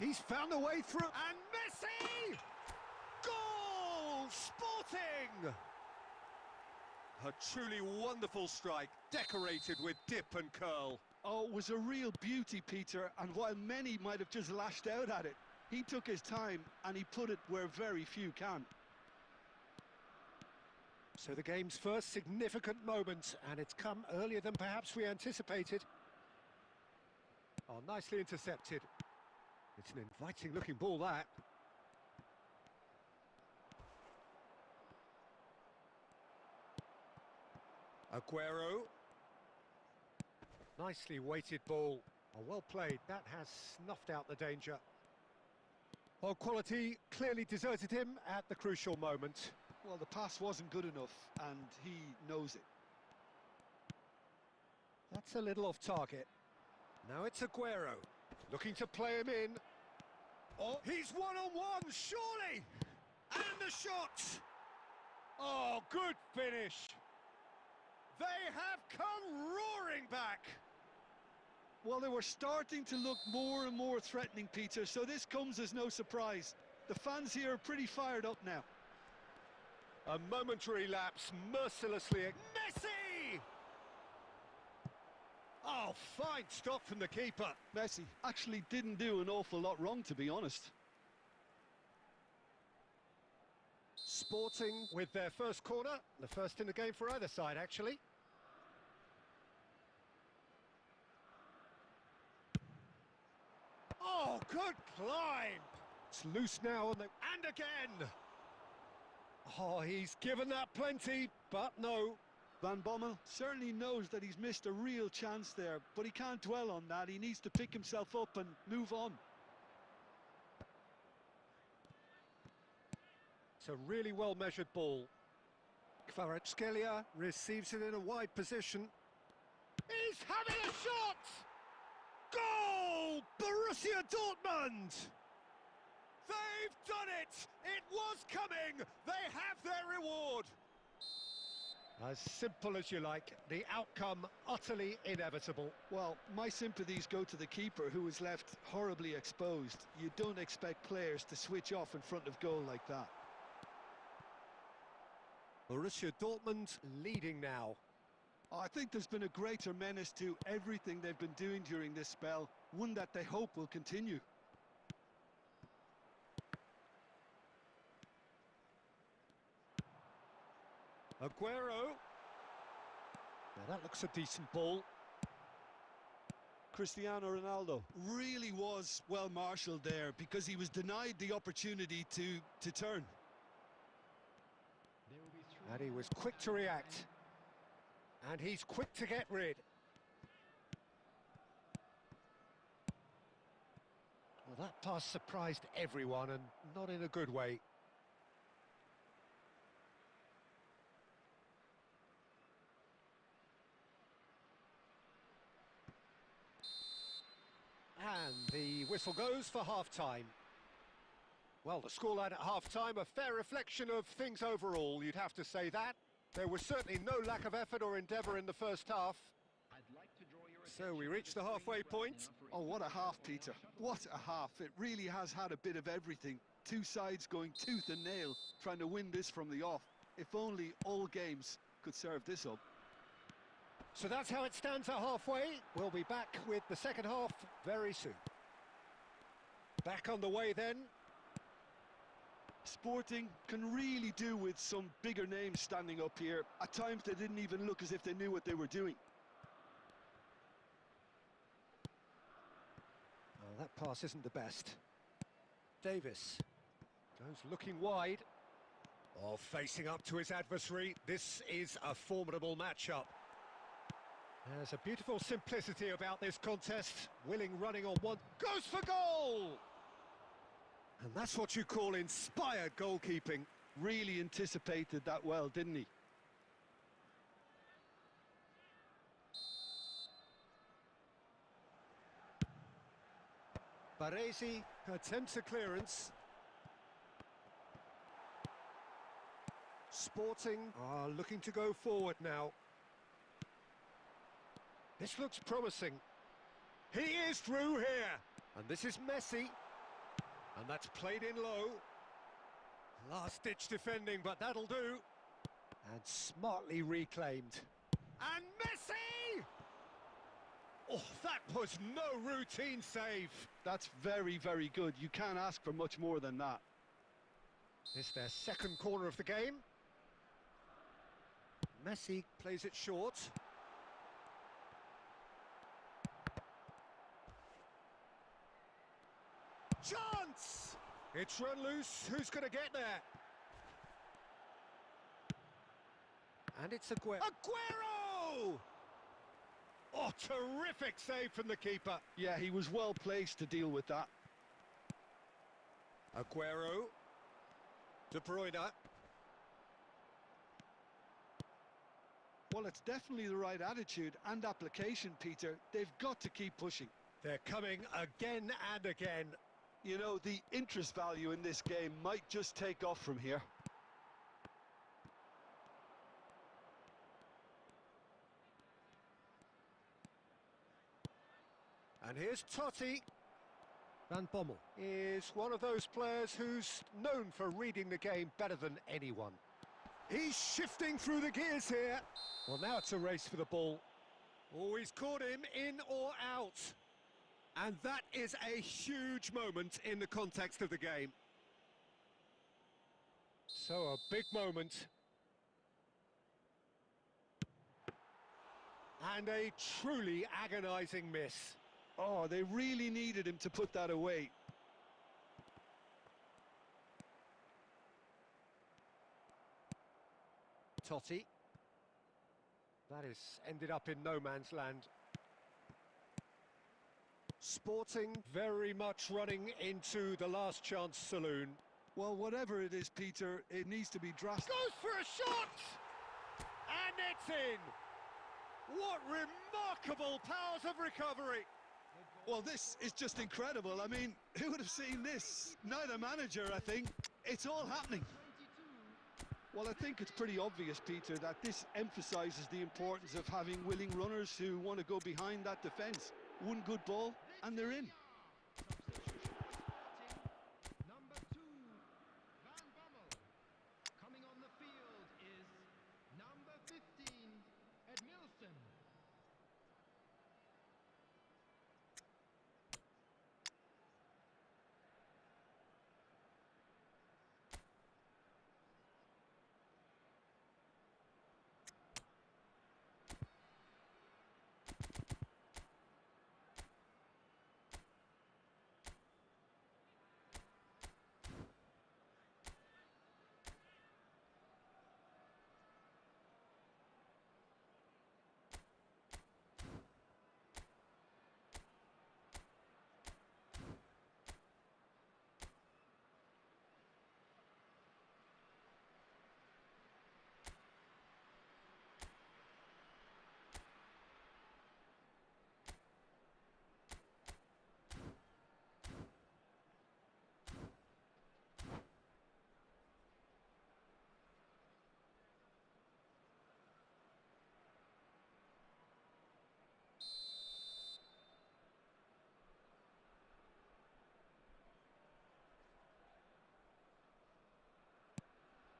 He's found a way through, and Messi! Goal! Sporting! A truly wonderful strike, decorated with dip and curl. Oh, it was a real beauty, Peter, and while many might have just lashed out at it, he took his time and he put it where very few can. So the game's first significant moment, and it's come earlier than perhaps we anticipated. Oh, nicely intercepted. It's an inviting-looking ball, that. Aguero. Nicely weighted ball. Oh, well played. That has snuffed out the danger. Well, quality clearly deserted him at the crucial moment. Well, the pass wasn't good enough, and he knows it. That's a little off target. Now it's Aguero, looking to play him in. Oh, he's one-on-one, surely! And the shot! Oh, good finish! They have come roaring back! Well, they were starting to look more and more threatening, Peter, so this comes as no surprise. The fans here are pretty fired up now. A momentary lapse, mercilessly... Messi! Oh, fine stop from the keeper. Messi actually didn't do an awful lot wrong, to be honest. Sporting with their first corner, the first in the game for either side, actually. Oh, good climb! It's loose now, and again! Oh, he's given that plenty, but no. Van Bommel certainly knows that he's missed a real chance there, but he can't dwell on that. He needs to pick himself up and move on. It's a really well-measured ball. Kvaratskhelia receives it in a wide position. He's having a shot! Goal! goal, Borussia Dortmund! They've done it! It was coming! They have their reward! As simple as you like, the outcome utterly inevitable. Well, my sympathies go to the keeper, who was left horribly exposed. You don't expect players to switch off in front of goal like that. Borussia Dortmund leading now. I think there's been a greater menace to everything they've been doing during this spell, one that they hope will continue. Aguero. Now that looks a decent ball. Cristiano Ronaldo really was well marshalled there, because he was denied the opportunity to turn. There will be three And he was minutes quick to added react. And he's quick to get rid. Well, that pass surprised everyone, and not in a good way. And the whistle goes for half-time. Well, the scoreline at half-time, a fair reflection of things overall, you'd have to say that. There was certainly no lack of effort or endeavour in the first half. I'd like to draw your So we attention reach to the halfway screen right point. now for Oh, what a Efootball half, coming Peter. up shortly. What a half. It really has had a bit of everything. Two sides going tooth and nail, trying to win this from the off. If only all games could serve this up. So that's how it stands at halfway. We'll be back with the second half very soon. Back on the way then. Sporting can really do with some bigger names standing up here. At times they didn't even look as if they knew what they were doing. Oh, that pass isn't the best. Davis goes looking wide. Oh, facing up to his adversary. This is a formidable matchup. There's a beautiful simplicity about this contest. Willing running on one, goes for goal! And that's what you call inspired goalkeeping. Really anticipated that well, didn't he? Baresi attempts a clearance. Sporting are looking to go forward now. This looks promising. He is through here. And this is Messi. And that's played in low. Last-ditch defending, but that'll do. And smartly reclaimed. And Messi! Oh, that was no routine save. That's very, very good. You can't ask for much more than that. It's their second corner of the game. Messi plays it short. Chance! It's run loose. Who's going to get there? And it's Aguero. Aguero! Oh, terrific save from the keeper. Yeah, he was well placed to deal with that. Aguero. De Bruyne. Well, it's definitely the right attitude and application, Peter. They've got to keep pushing. They're coming again and again. You know, the interest value in this game might just take off from here. And here's Totti. Van Bommel is one of those players who's known for reading the game better than anyone. He's shifting through the gears here. Well, now it's a race for the ball. Oh, he's caught him in or out. And that is a huge moment in the context of the game. So a big moment. And a truly agonising miss. Oh, they really needed him to put that away. Totti. That is ended up in no man's land. Sporting very much running into the last chance saloon. Well, whatever it is, Peter, it needs to be drastic. Goes for a shot! And it's in! What remarkable powers of recovery! Well, this is just incredible. I mean, who would have seen this? Neither manager, I think. It's all happening. 22. Well, I think it's pretty obvious, Peter, that this emphasises the importance of having willing runners who want to go behind that defence. One good ball, and they're in. Number 2, Van Bommel. Coming on the field is number 15, Edmilson.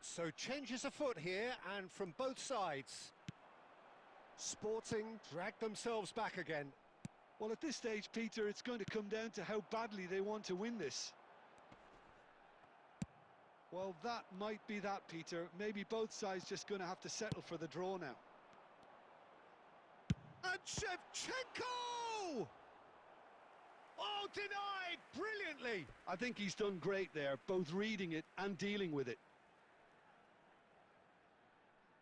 So changes afoot here, and from both sides. Sporting dragged themselves back again. Well, at this stage, Peter, it's going to come down to how badly they want to win this. Well, that might be that, Peter. Maybe both sides just going to have to settle for the draw now. And Shevchenko! Oh, denied brilliantly! I think he's done great there, both reading it and dealing with it.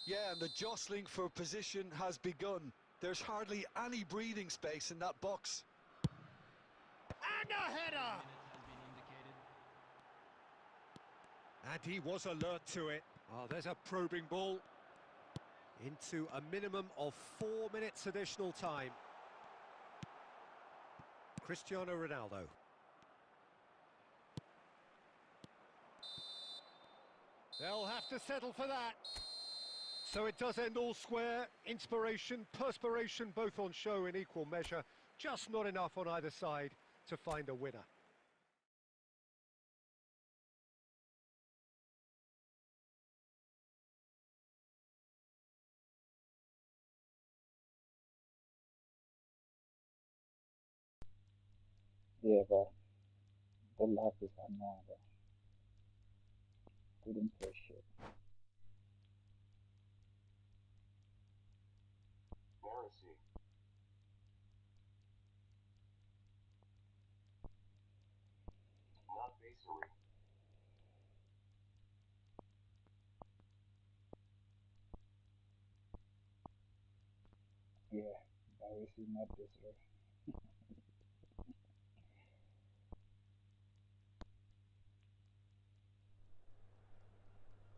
Yeah, and the jostling for position has begun. There's hardly any breathing space in that box. And a header! Minutes has been indicated. And he was alert to it. Oh, there's a probing ball. Into a minimum of 4 minutes additional time. Cristiano Ronaldo. They'll have to settle for that. So it does end all square. Inspiration, perspiration, both on show in equal measure. Just not enough on either side to find a winner. Yeah, but the love is another. Couldn't push it. Heresy. Not basery. Yeah, that is not this way.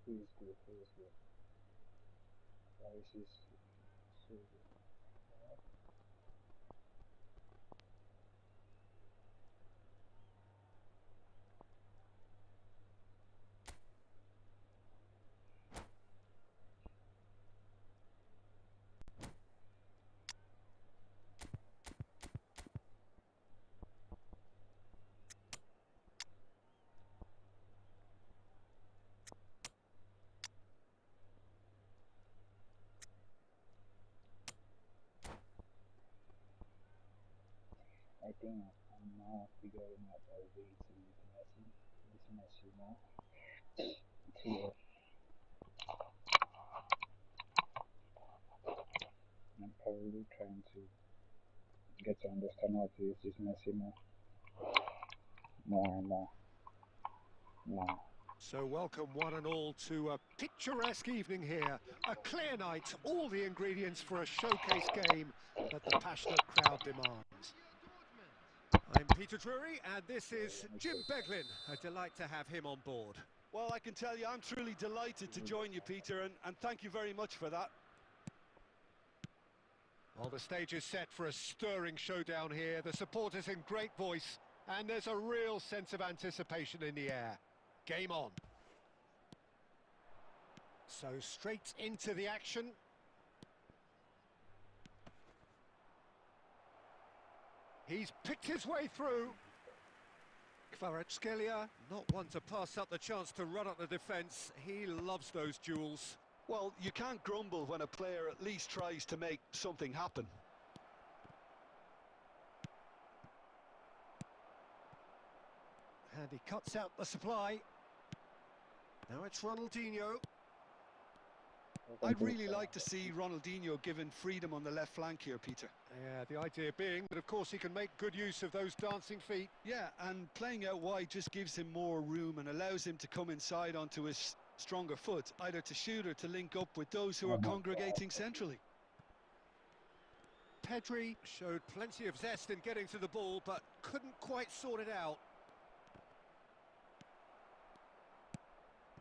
He is good, he is good. That is so good. Alright. I think I'm now figuring out a way to make this messy now. To, I'm probably trying to get to understand how to use this messy more and more. Now, So welcome one and all to a picturesque evening here. A clear night, all the ingredients for a showcase game that the passionate crowd demands. Borussia Dortmund. I'm Peter Drury and this is let me Jim take Beglin. A delight to have him on board. Well, I can tell you, I'm truly delighted to join you, Peter, and thank you very much for that. Well, the stage is set for a stirring showdown here. The supporters in great voice, and there's a real sense of anticipation in the air. Game on. So straight into the action. He's picked his way through. Kvaratskhelia, not one to pass up the chance to run up the defence. He loves those duels. Well, you can't grumble when a player at least tries to make something happen. And he cuts out the supply. Now it's Ronaldinho. I'd really like to see Ronaldinho given freedom on the left flank here, Peter. Yeah, the idea being that, of course, he can make good use of those dancing feet. Yeah, and playing out wide just gives him more room and allows him to come inside onto his stronger foot, either to shoot or to link up with those who are congregating centrally. Pedri showed plenty of zest in getting to the ball, but couldn't quite sort it out.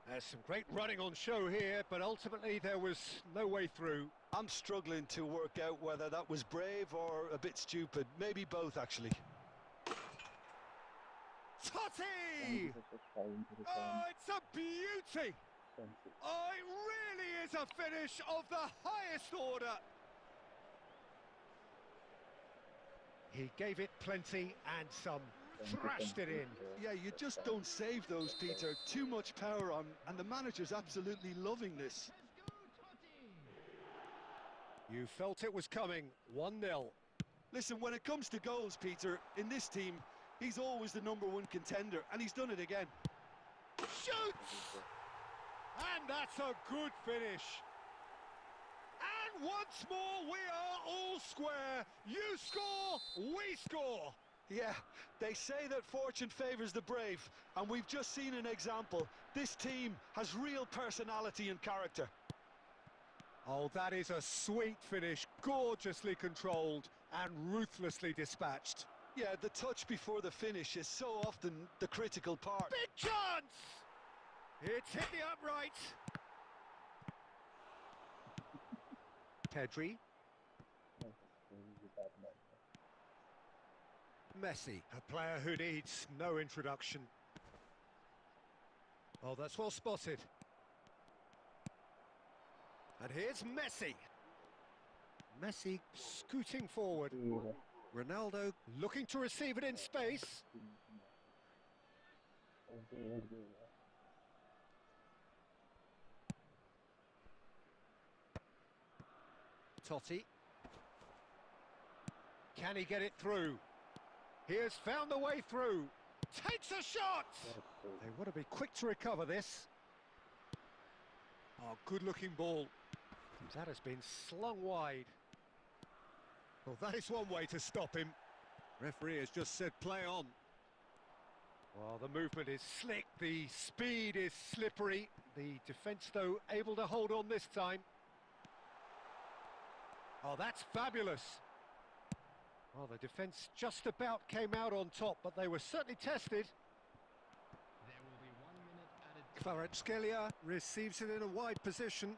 There's some great running on show here, but ultimately there was no way through. I'm struggling to work out whether that was brave or a bit stupid. Maybe both, actually. Totti! Oh, it's a beauty! Oh, it really is a finish of the highest order. He gave it plenty and some, thrashed it in. Yeah, you just don't save those, Peter. Too much power on, and the manager's absolutely loving this. You felt it was coming, 1-0. Listen, when it comes to goals, Peter, in this team, he's always the #1 contender, and he's done it again. Shoots! And that's a good finish. And once more, we are all square. You score, we score. Yeah, they say that fortune favours the brave, and we've just seen an example. This team has real personality and character. Oh, that is a sweet finish, gorgeously controlled and ruthlessly dispatched. Yeah, the touch before the finish is so often the critical part. Big chance! It's hit the upright. Pedri. Messi, a player who needs no introduction. Oh, that's well spotted. And here's Messi. Messi scooting forward. Ronaldo looking to receive it in space. Totti. Can he get it through? He has found the way through. Takes a shot! They want to be quick to recover this. Oh, good-looking ball. That has been slung wide. Well, that is one way to stop him. Referee has just said play on. Well, the movement is slick, the speed is slippery. The defence, though, able to hold on this time. Oh, that's fabulous. Well, the defence just about came out on top, but they were certainly tested. There will be 1 minute added. Kvaratskhelia receives it in a wide position.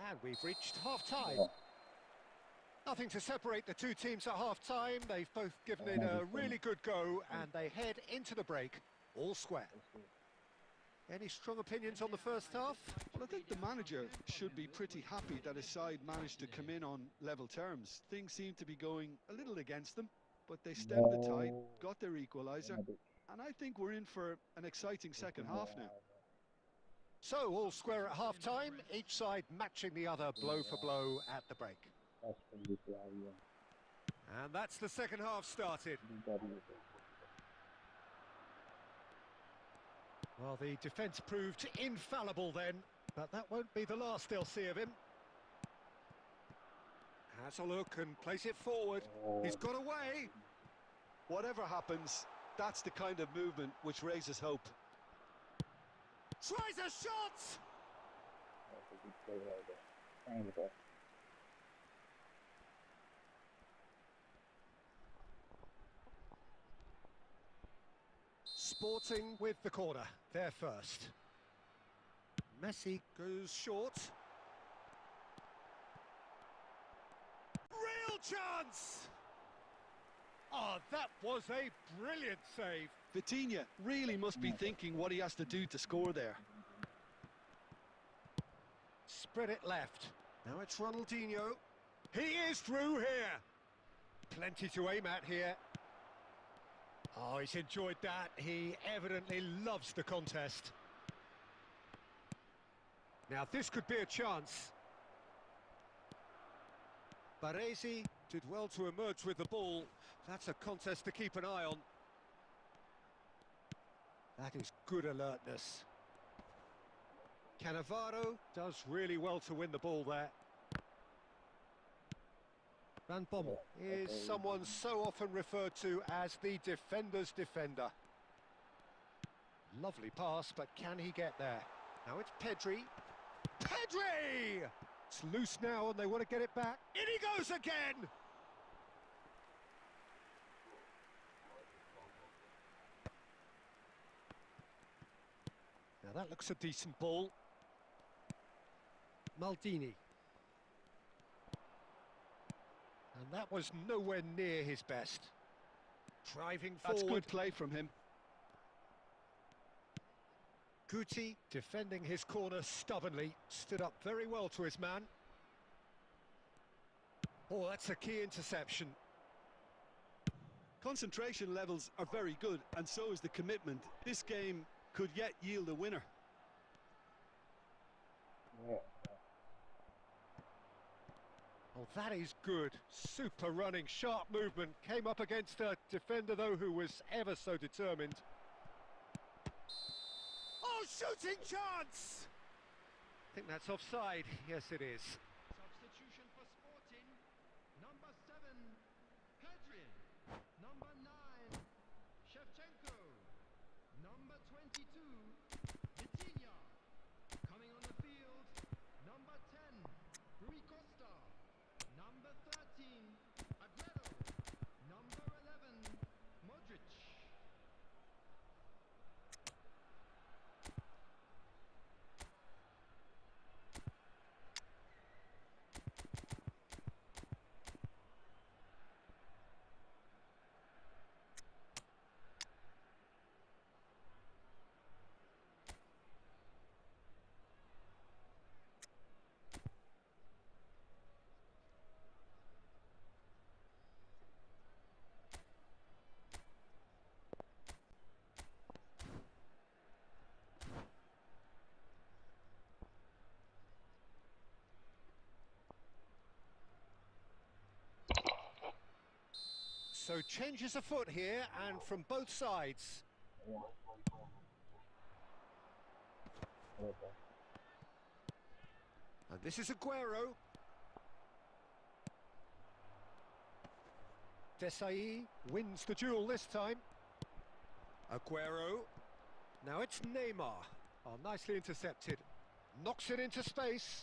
And we've reached half-time. Nothing to separate the two teams at half-time. They've both given it a really good go, and they head into the break, all square. Any strong opinions on the first half? Well, I think the manager should be pretty happy that his side managed to come in on level terms. Things seem to be going a little against them, but they stemmed the tide, got their equaliser, and I think we're in for an exciting second half now. So, all square at half-time, each side matching the other blow for blow at the break. And that's the second half started. Well, the defence proved infallible then, but that won't be the last they'll see of him. Has a look and plays it forward. He's got away. Whatever happens, that's the kind of movement which raises hope. Tries a shot! Sporting with the corner, they're first. Messi goes short. Real chance! Oh, that was a brilliant save. Vitinha really must be thinking what he has to do to score there. Spread it left. Now it's Ronaldinho. He is through here. Plenty to aim at here. Oh, he's enjoyed that. He evidently loves the contest. Now this could be a chance. Baresi did well to emerge with the ball. That's a contest to keep an eye on. That is good alertness. Cannavaro does really well to win the ball there. Van Bommel is someone so often referred to as the defender's defender. Lovely pass, but can he get there? Now it's Pedri. Pedri! It's loose now and they want to get it back. In he goes again! Now that looks a decent ball. Maldini. And that was nowhere near his best. Driving forward. That's good play from him. Guti defending his corner stubbornly, stood up very well to his man. Oh, that's a key interception. Concentration levels are very good, and so is the commitment. This game could yet yield a winner. Yeah. Oh, that is good. Super running, sharp movement. Came up against a defender, though, who was ever so determined. Oh, shooting chance! I think that's offside. Yes, it is. Substitution for Sporting. Number 7, Hadrian. Number 9, Shevchenko. Number 22, Vitinha. Coming on the field, number 10, Rui Costa. Number 13, Aguero. Number 11, Modric. So changes afoot here, and from both sides. Yeah. Okay. And this is Aguero. Desai wins the duel this time. Aguero. Now it's Neymar. Oh, nicely intercepted. Knocks it into space.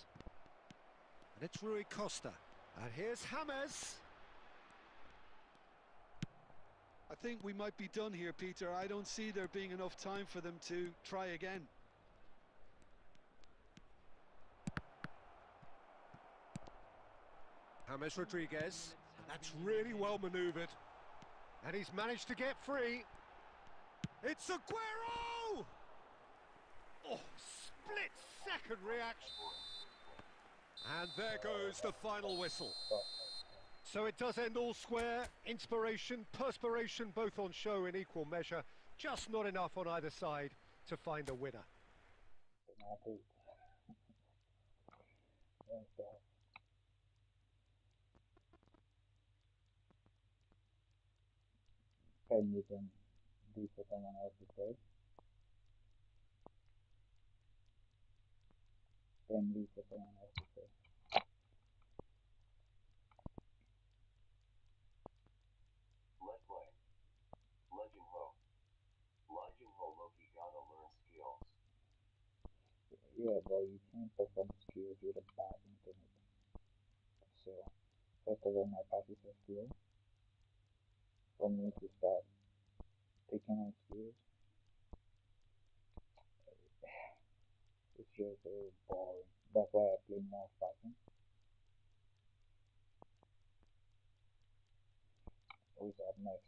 And it's Rui Costa. And here's James. I think we might be done here, Peter. I don't see there being enough time for them to try again. James Rodriguez. That's really well manoeuvred. And he's managed to get free. It's Aguero! Oh, split-second reaction. And there goes the final whistle. So it does end all square. Inspiration, perspiration, both on show in equal measure. Just not enough on either side to find a winner. Penalty. That's that. Can you can do for someone else to play? Can leave for someone else to play. Let play. Legend Ho. Legend Ho Loki gotta learn skills. Yeah, but you can't perform skills with a bad internet. So, first of all, my passes are skill. For me to start taking on skills, it's just so boring. That's why I play more passing. Who's up next?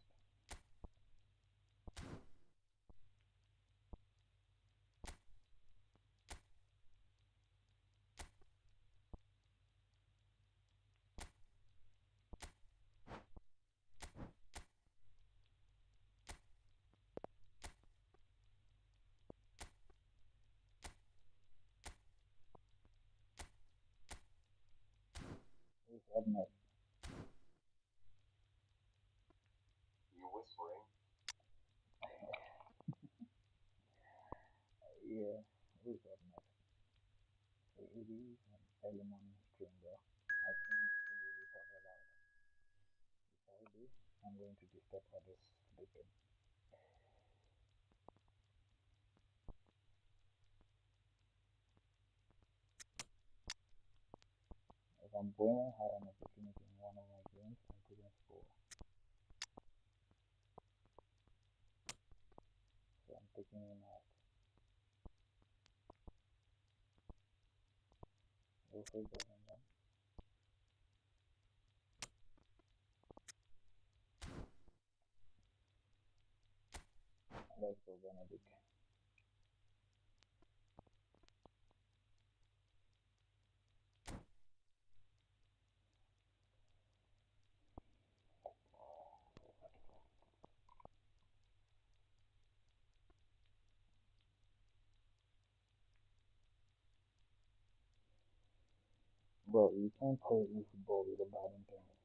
Who's up next? You whispering? Yeah, who's up next? It is an early morning stream though. I can't really talk about. If I do, I'm going to disturb others sleeping. If I'm boring, I had an opportunity in one of my games and couldn't score. So I'm taking him out. Wilfred Bellingham. Let's go Benedict. Bro, you can't play Efootball with a bad internet.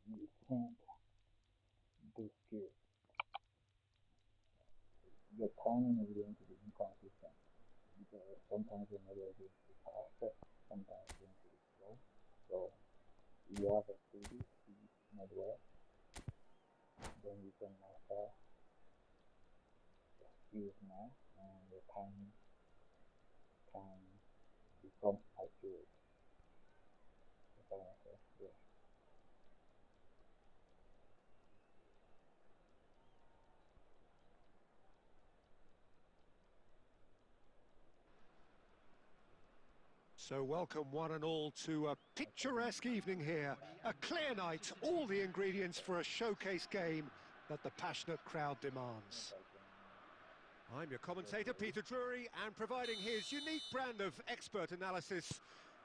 You can't do skills. Your timing is going to be inconsistent because sometimes your network is faster, sometimes it's going to be slow. So you have a steady speed network, then you can master the skills now, and your timing can become accurate. If I may say, yeah. So welcome one and all to a picturesque evening here. A clear night, all the ingredients for a showcase game that the passionate crowd demands. I'm your commentator, Peter Drury, and providing his unique brand of expert analysis,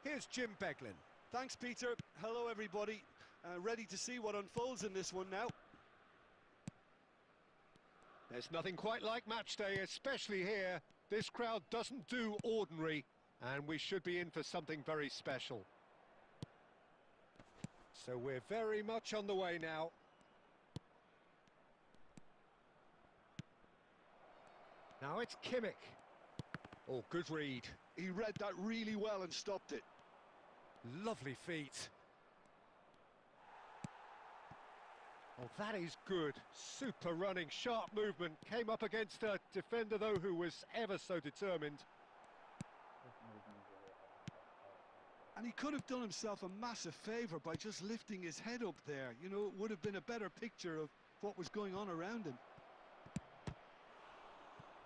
here's Jim Beglin. Thanks, Peter. Hello, everybody. Ready to see what unfolds in this one now. There's nothing quite like match day, especially here. This crowd doesn't do ordinary, and we should be in for something very special. So we're very much on the way now. Now it's Kimmich. Oh, good read. He read that really well and stopped it. Lovely feet. Oh, that is good. Super running, sharp movement. Came up against a defender, though, who was ever so determined. And he could have done himself a massive favour by just lifting his head up there. You know, it would have been a better picture of what was going on around him.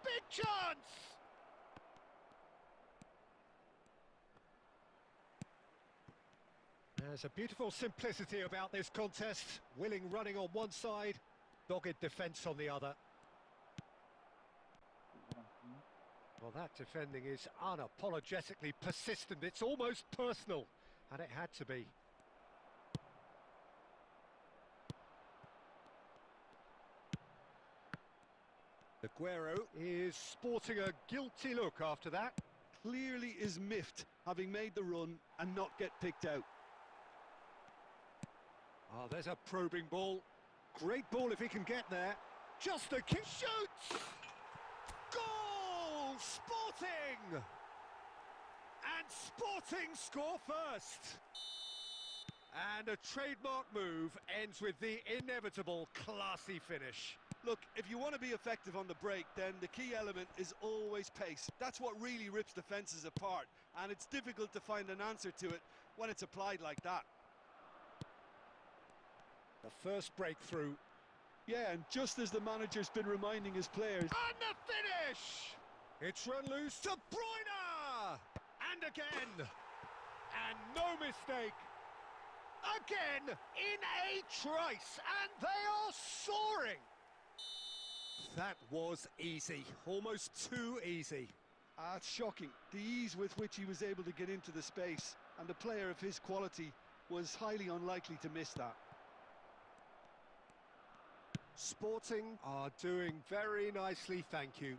Big chance! There's a beautiful simplicity about this contest. Willing running on one side, dogged defence on the other. Well, that defending is unapologetically persistent. It's almost personal, and it had to be. Aguero is sporting a guilty look after that. Clearly is miffed, having made the run and not get picked out. Oh, there's a probing ball. Great ball if he can get there. Just a kick. Shoots! Goal! Sporting! And Sporting score first. And a trademark move ends with the inevitable classy finish. Look, if you want to be effective on the break, then the key element is always pace. That's what really rips defences apart, and it's difficult to find an answer to it when it's applied like that. The first breakthrough. Yeah, and just as the manager's been reminding his players... And the finish! It's run loose to Bruyne! And again! And no mistake! Again, in a trice, and they are soaring! That was easy, almost too easy. It's shocking, the ease with which he was able to get into the space, and a player of his quality was highly unlikely to miss that. Sporting are doing very nicely, thank you.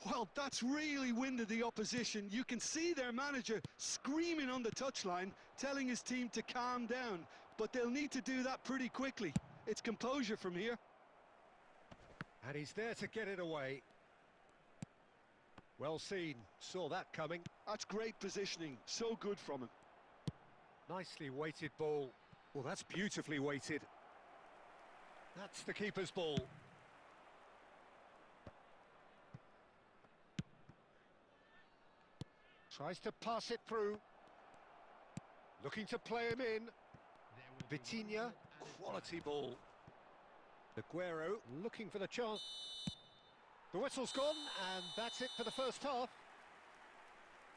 Well, that's really winded the opposition. You can see their manager screaming on the touchline, telling his team to calm down, but they'll need to do that pretty quickly. It's composure from here. And he's there to get it away. Well seen, saw that coming. That's great positioning, so good from him. Nicely weighted ball. Well, that's beautifully weighted. That's the keeper's ball. Tries to pass it through. Looking to play him in. Vitinha, quality ball. Aguero looking for the chance. The whistle's gone, and that's it for the first half.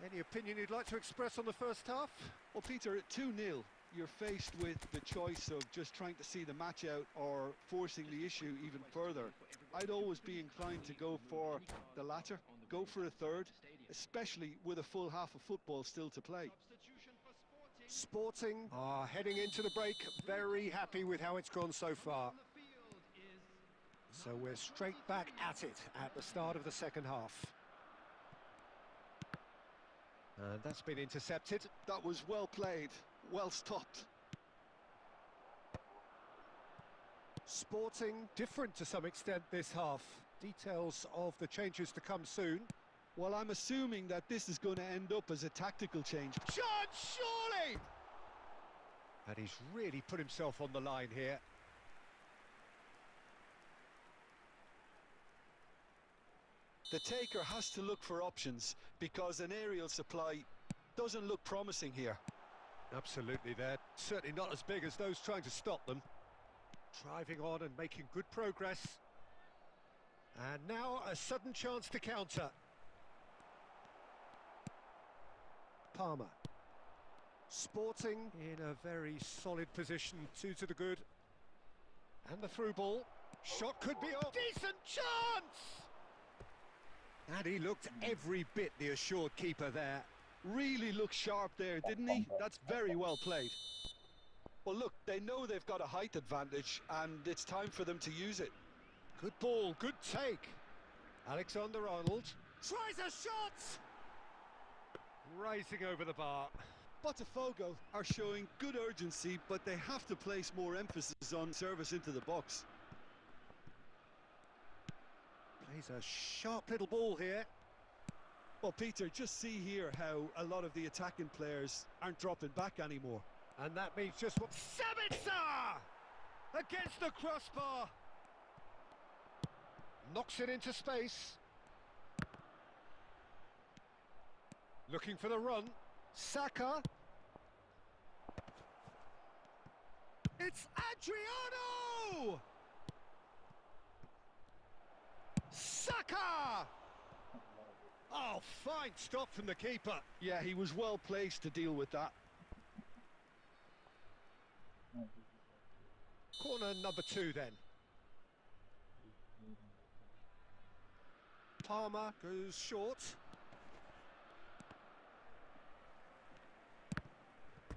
Any opinion you'd like to express on the first half? Well, Peter, at 2-0, you're faced with the choice of just trying to see the match out or forcing the issue even further. I'd always be inclined to go for the latter, go for a third, especially with a full half of football still to play. Sporting are heading into the break, very happy with how it's gone so far. So we're straight back at it at the start of the second half. And that's been intercepted. That was well played, well stopped. Sporting different to some extent this half. Details of the changes to come soon. Well, I'm assuming that this is going to end up as a tactical change. Chance, surely! And he's really put himself on the line here. The taker has to look for options because an aerial supply doesn't look promising here. Absolutely, they're certainly not as big as those trying to stop them. Driving on and making good progress. And now a sudden chance to counter. Palmer. Sporting in a very solid position, 2 to the good. And the through ball. Shot could be off. Decent chance! And he looked every bit the assured keeper there. Really looked sharp there, didn't he? That's very well played. Well, look, they know they've got a height advantage, and it's time for them to use it. Good ball, good take. Alexander-Arnold tries a shot! Rising over the bar. Botafogo are showing good urgency, but they have to place more emphasis on service into the box. Plays a sharp little ball here. Well, Peter, just see here how a lot of the attacking players aren't dropping back anymore. And that means just what... Sabitzer! Against the crossbar! Knocks it into space. Looking for the run. Saka. It's Adriano! Saka! Oh, fine stop from the keeper. Yeah, he was well placed to deal with that. Corner number 2 then. Palmer goes short.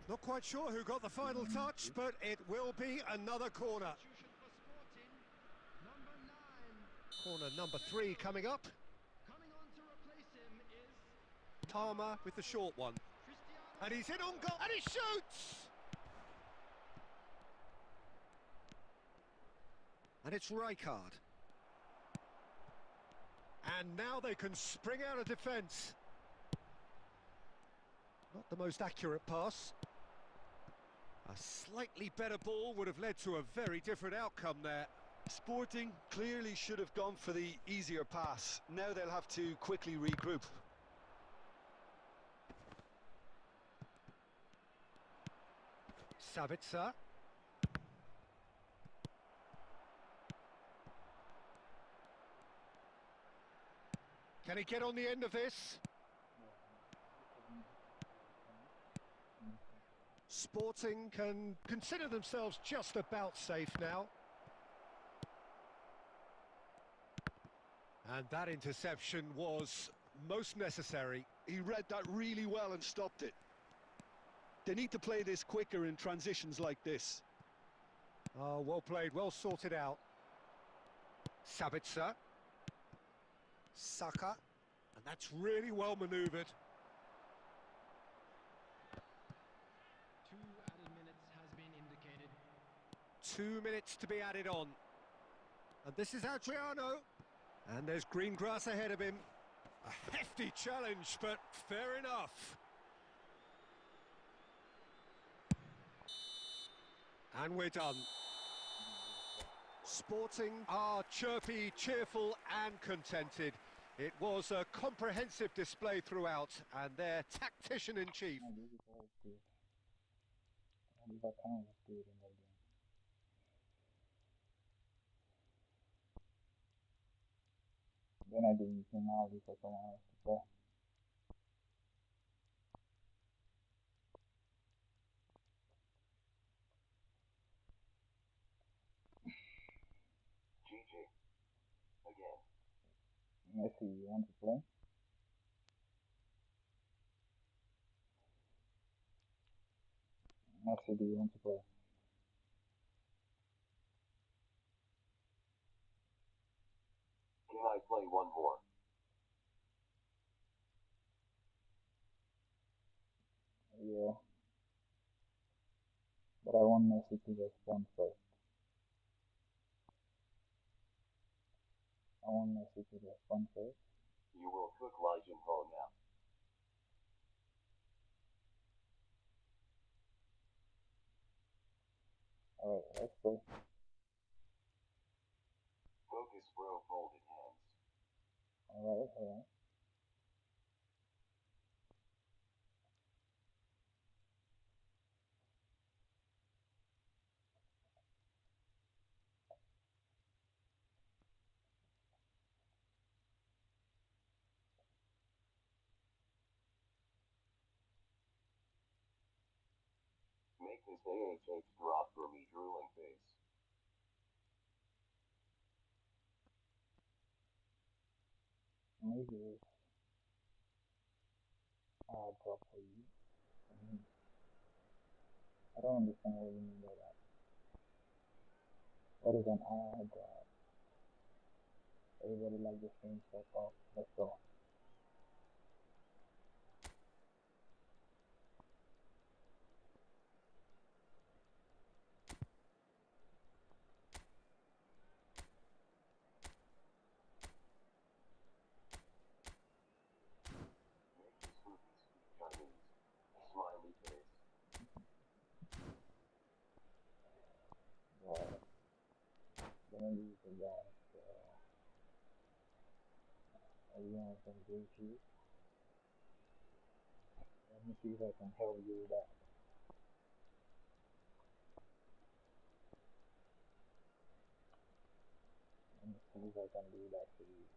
Not quite sure who got the final touch, but it will be another corner. Corner number 3 coming up. Palmer with the short one. And he's in on goal, and he shoots! And it's Rijkaard. And now they can spring out of defence. Not the most accurate pass. A slightly better ball would have led to a very different outcome there. Sporting clearly should have gone for the easier pass. Now they'll have to quickly regroup. Sabitzer. Can he get on the end of this? Sporting can consider themselves just about safe now. And that interception was most necessary. He read that really well and stopped it. They need to play this quicker in transitions like this. Oh, well played, well sorted out. Sabitzer. Saka. And that's really well manoeuvred. 2 added minutes has been indicated. 2 minutes to be added on. And this is Adriano. And there's green grass ahead of him. A hefty challenge, but fair enough. And we're done. Sporting are chirpy, cheerful and contented. It was a comprehensive display throughout, and their tactician-in-chief. No, this is all good. This account was good in that game. Then I did penalty for someone else to play. GG. Again. Messi, you want to play? Messi, do you want to play? Can I play one more? Yeah. But I want Messi to respond first. I want Messi to respond first. You will cook Lijun Ho now. Alright, let's go. Focus, bro, folded hands. Alright. Make this AHH drop for me, drooling face. Maybe it's a drop for you. I don't understand what you mean by that. What is an odd drop? Everybody like the same stuff off. Let's go. Make this movie speak Chinese. Smiley face. Alright. Gonna use the guys. You want some blue cheese? Let me see if I can help you with that. Let me see if I can do that for you.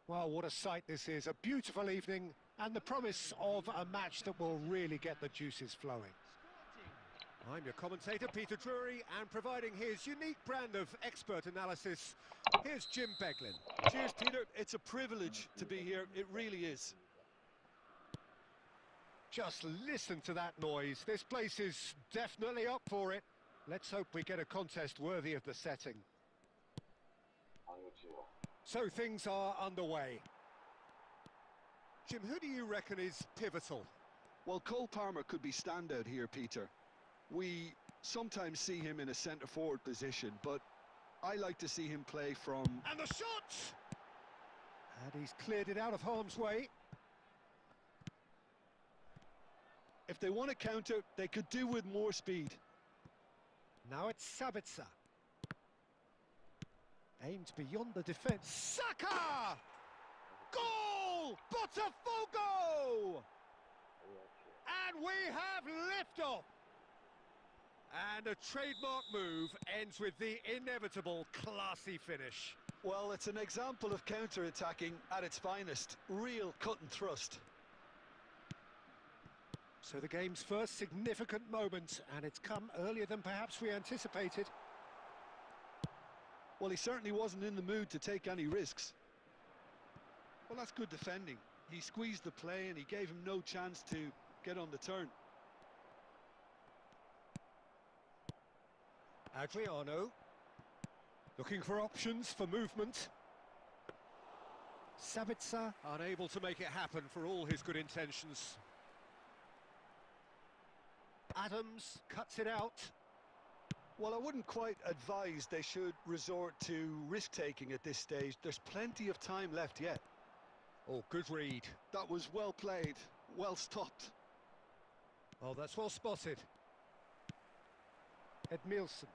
Well, what a sight this is. A beautiful evening and the promise of a match that will really get the juices flowing. I'm your commentator, Peter Drury, and providing his unique brand of expert analysis, here's Jim Beglin. Cheers, Peter. It's a privilege to be here. It really is. Just listen to that noise. This place is definitely up for it. Let's hope we get a contest worthy of the setting. I chill. So things are underway. Jim, who do you reckon is pivotal? Well, Cole Palmer could be standout here, Peter. We sometimes see him in a centre-forward position, but I like to see him play from... And the shot! And he's cleared it out of harm's way. If they want to counter, they could do with more speed. Now it's Sabitzer. Aimed beyond the defence. Saka! Goal! Botafogo! And we have liftoff! And a trademark move ends with the inevitable classy finish. Well, it's an example of counter-attacking at its finest. Real cut and thrust. So the game's first significant moment, and it's come earlier than perhaps we anticipated. Well, he certainly wasn't in the mood to take any risks. Well, that's good defending. He squeezed the play and he gave him no chance to get on the turn. Adriano, looking for options for movement. Sabitzer, unable to make it happen for all his good intentions. Adams cuts it out. Well, I wouldn't quite advise they should resort to risk-taking at this stage. There's plenty of time left yet. Oh, good read. That was well played, well stopped. Oh, that's well spotted. Edmilson.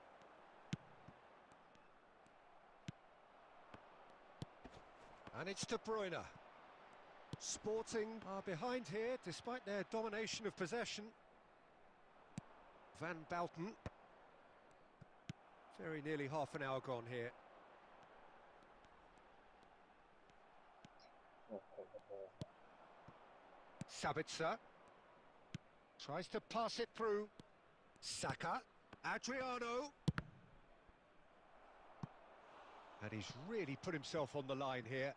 And it's De Bruyne. Sporting are behind here, despite their domination of possession. Van Bouten. Very nearly half an hour gone here. Sabitzer. Tries to pass it through. Saka. Adriano. And he's really put himself on the line here.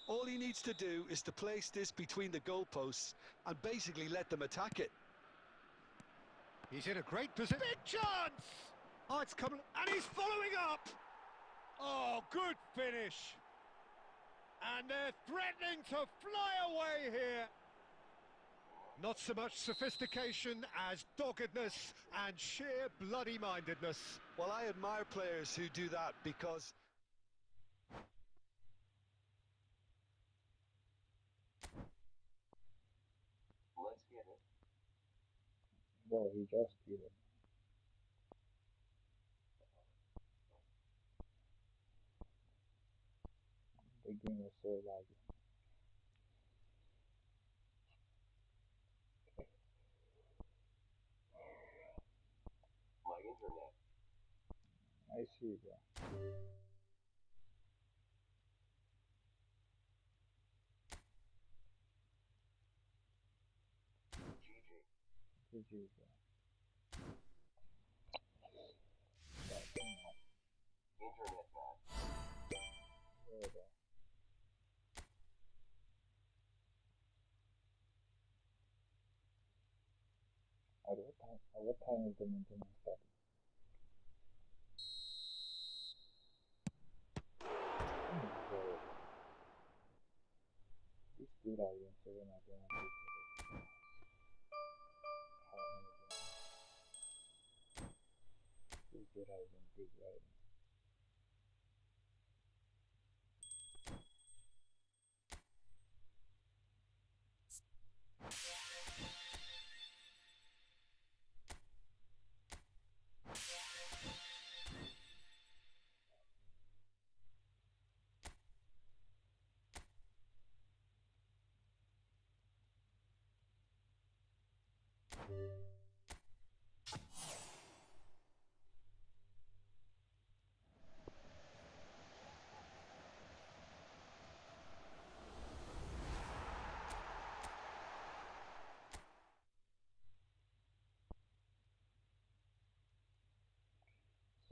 All he needs to do is to place this between the goalposts and basically let them attack it. He's in a great position. Big chance! Oh, it's coming, and he's following up! Oh, good finish! And they're threatening to fly away here! Not so much sophistication as doggedness and sheer bloody-mindedness. Well, I admire players who do that because... Let's get it. Well, he just did it. The game was so laggy. My internet. I see, bro. GG. GG, bro. Internet bad. Yeah, bro. At what time is the maintenance starting? Bro. This dude has been serving my game on how many games? This dude has been big right now.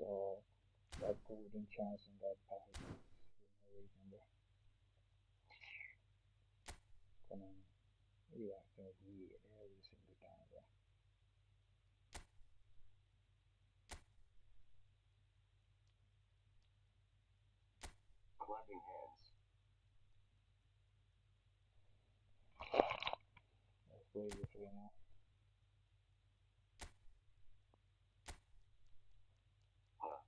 So that golden chance in that pass for no reason, bro. Konami, we have to agree every single time, bro. Clapping hands. Let's play this right now. Huh.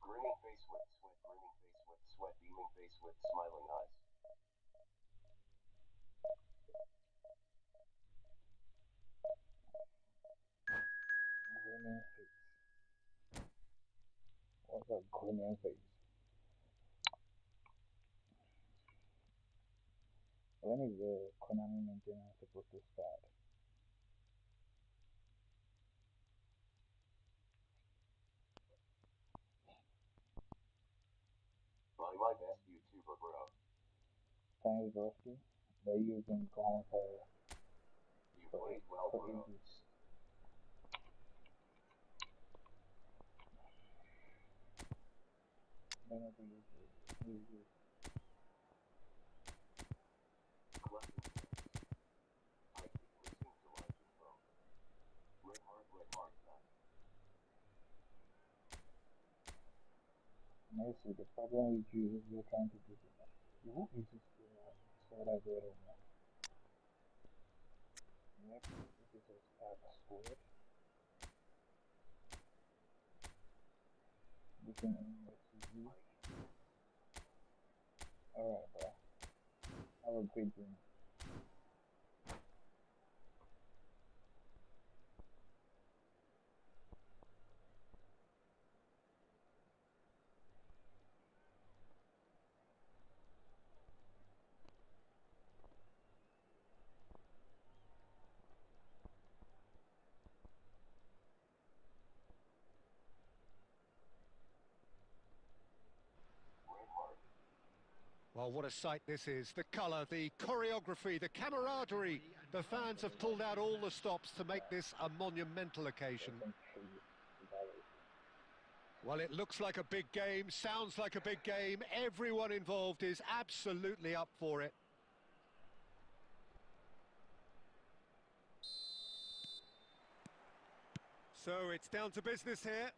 Grinning face with sweat, grinning face with sweat, beaming face with smiling eyes. Grinning face. What's a grinning face? When is the Konami maintenance supposed to start? My best YouTuber, bro. Thanks, Broski. But you've been gone for You played well, bro. ages. Whenever you do. Clapping hands. I keep listening to live info. Red heart, that. Mercy, the problem with you is you're trying to do that. Who is this sort of good on that? Next, this is a stack sword. Looking in Mercy. Alright, bro. Have a great game. Red heart. Well, what a sight this is. The colour, the choreography, the camaraderie. The fans have pulled out all the stops to make this a monumental occasion. Some trees. Well, it looks like a big game, sounds like a big game. Everyone involved is absolutely up for it. So it's down to business here.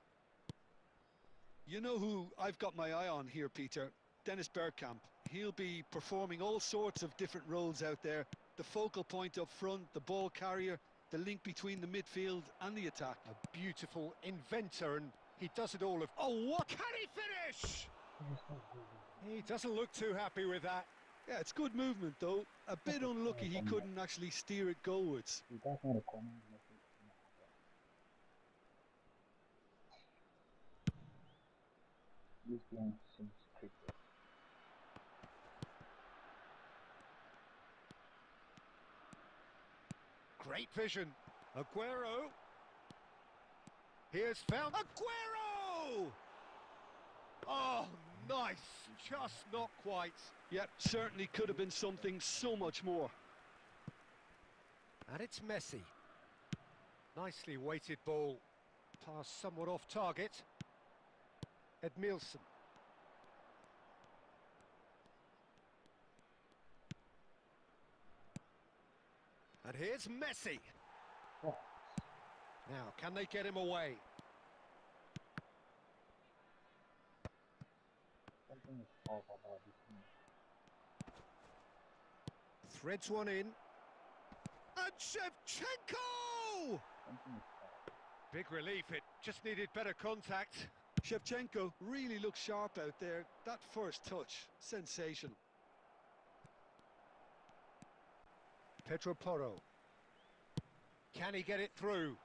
You know who I've got my eye on here, Peter? Dennis Bergkamp. He'll be performing all sorts of different roles out there. The focal point up front, the ball carrier, the link between the midfield and the attack. A beautiful inventor, and he does it all. Oh, what can he finish? He doesn't look too happy with that. Yeah, it's good movement though. A bit unlucky he couldn't actually steer it goalwards. That's not a corner. This game seems scripted. Great vision. Aguero. Here's found Aguero! Oh, nice. Just not quite. Yep, certainly could have been something so much more. And it's Messi. Nicely weighted ball. Pass somewhat off target. Edmilson. And here's Messi. Oh, Now, can they get him away? something is off about this game. Threads one in. And Shevchenko! Something is off. Big relief, it just needed better contact. Shevchenko really looks sharp out there. That first touch, sensational. Pedro Porro. Can he get it through?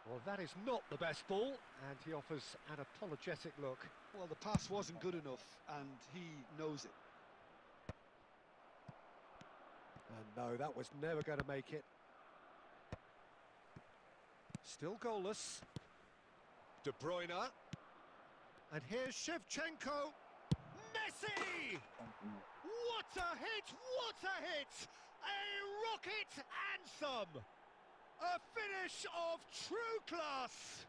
Well, that is not the best ball, and he offers an apologetic look. Well, the pass wasn't good enough, and he knows it. And no, that was never going to make it. Still goalless. De Bruyne. And here's Shevchenko. Messi! What a hit! What a hit! A rocket anthem! A finish of true class!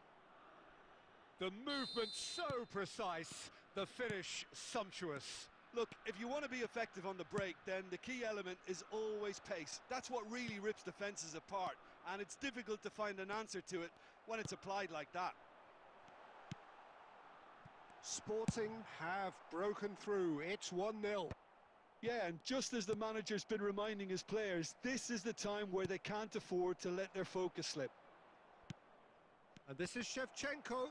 The movement so precise, the finish sumptuous. Look, if you want to be effective on the break, then the key element is always pace. That's what really rips defences apart, and it's difficult to find an answer to it when it's applied like that. Sporting have broken through. It's 1-0. Yeah, and just as the manager's been reminding his players, this is the time where they can't afford to let their focus slip. And this is Shevchenko.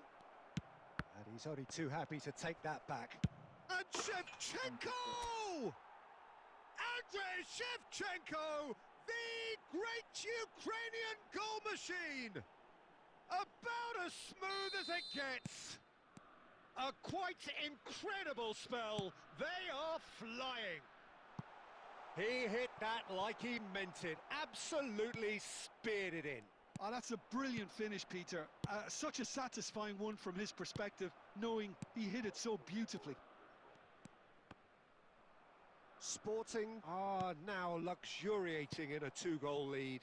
And he's only too happy to take that back. And Shevchenko! Andrei Shevchenko, the great Ukrainian goal machine. About as smooth as it gets. A quite incredible spell. They are flying. He hit that like he meant it. Absolutely speared it in. Oh, that's a brilliant finish, Peter. Such a satisfying one from his perspective, knowing he hit it so beautifully. Sporting are now luxuriating in a 2-goal lead.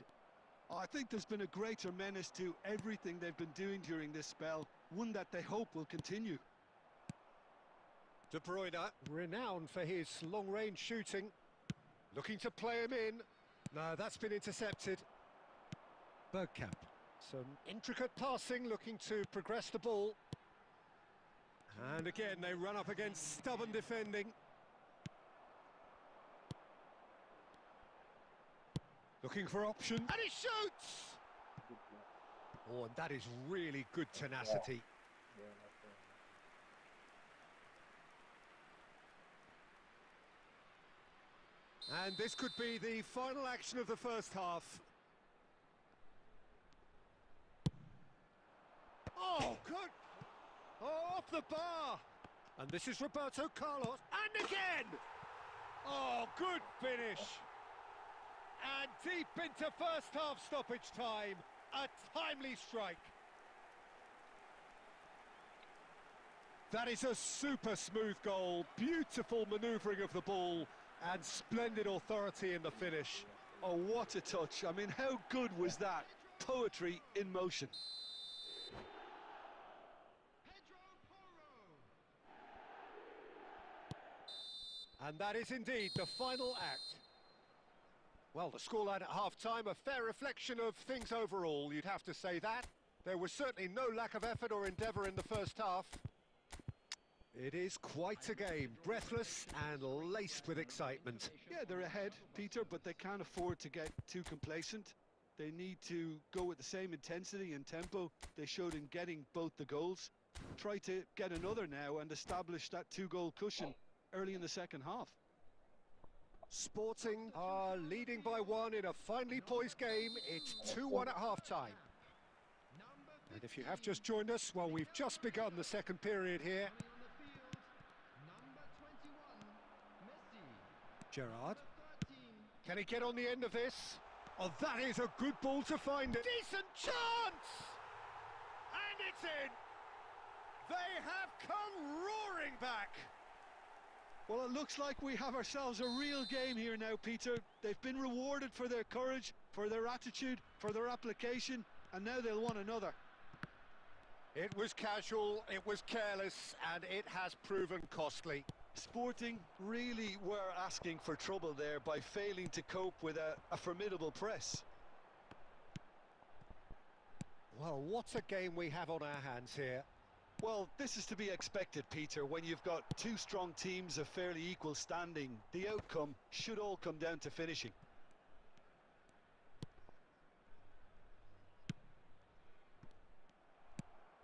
Oh, I think there's been a greater menace to everything they've been doing during this spell, one that they hope will continue. De Bruyne, renowned for his long-range shooting, looking to play him in. No, that's been intercepted. Bergkamp, some intricate passing, looking to progress the ball. And again, they run up against stubborn defending. Looking for option, and he shoots! Oh, and that is really good tenacity. Yeah, And this could be the final action of the first half. Oh, good! Oh, off the bar! And this is Roberto Carlos, and again! Oh, good finish! And deep into first half stoppage time, a timely strike. That is a super smooth goal, beautiful manoeuvring of the ball, and splendid authority in the finish. Oh, what a touch. I mean, how good was that? Poetry in motion. Pedro Porro. And that is indeed the final act. Well, the scoreline at half-time, a fair reflection of things overall, you'd have to say that. There was certainly no lack of effort or endeavour in the first half. It is quite a game, breathless and laced with excitement. Yeah, they're ahead, Peter, but they can't afford to get too complacent. They need to go with the same intensity and tempo they showed in getting both the goals. Try to get another now and establish that 2-goal cushion early in the second half. Sporting are leading by 1 in a finely poised game. It's 2-1 at half-time. And if you have just joined us, well, we've just begun the second period here. Coming on the field, number 21, Messi. Gerrard, Number 13, can he get on the end of this? Oh, that is a good ball to find it. Decent chance! And it's in! They have come roaring back! Well, it looks like we have ourselves a real game here now, Peter. They've been rewarded for their courage, for their attitude, for their application, and now they'll want another. It was casual, it was careless, and it has proven costly. Sporting really were asking for trouble there by failing to cope with a formidable press. Well, what a game we have on our hands here. Well, this is to be expected, Peter. When you've got two strong teams of fairly equal standing, the outcome should all come down to finishing.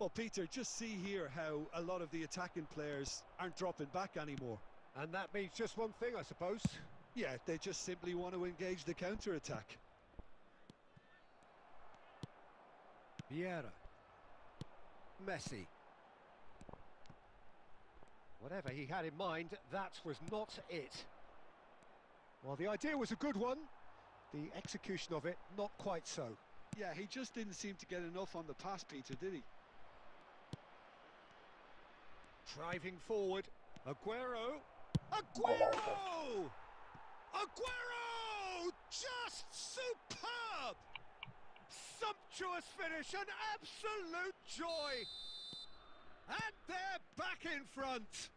Well, Peter, just see here how a lot of the attacking players aren't dropping back anymore. And that means just one thing, I suppose. Yeah, they just simply want to engage the counter-attack. Vieira. Messi. Whatever he had in mind, that was not it. Well, the idea was a good one. The execution of it, not quite so. Yeah, he just didn't seem to get enough on the pass, Peter, did he? Driving forward. Aguero. Aguero! Aguero! Just superb! Sumptuous finish, an absolute joy! And they're back in front.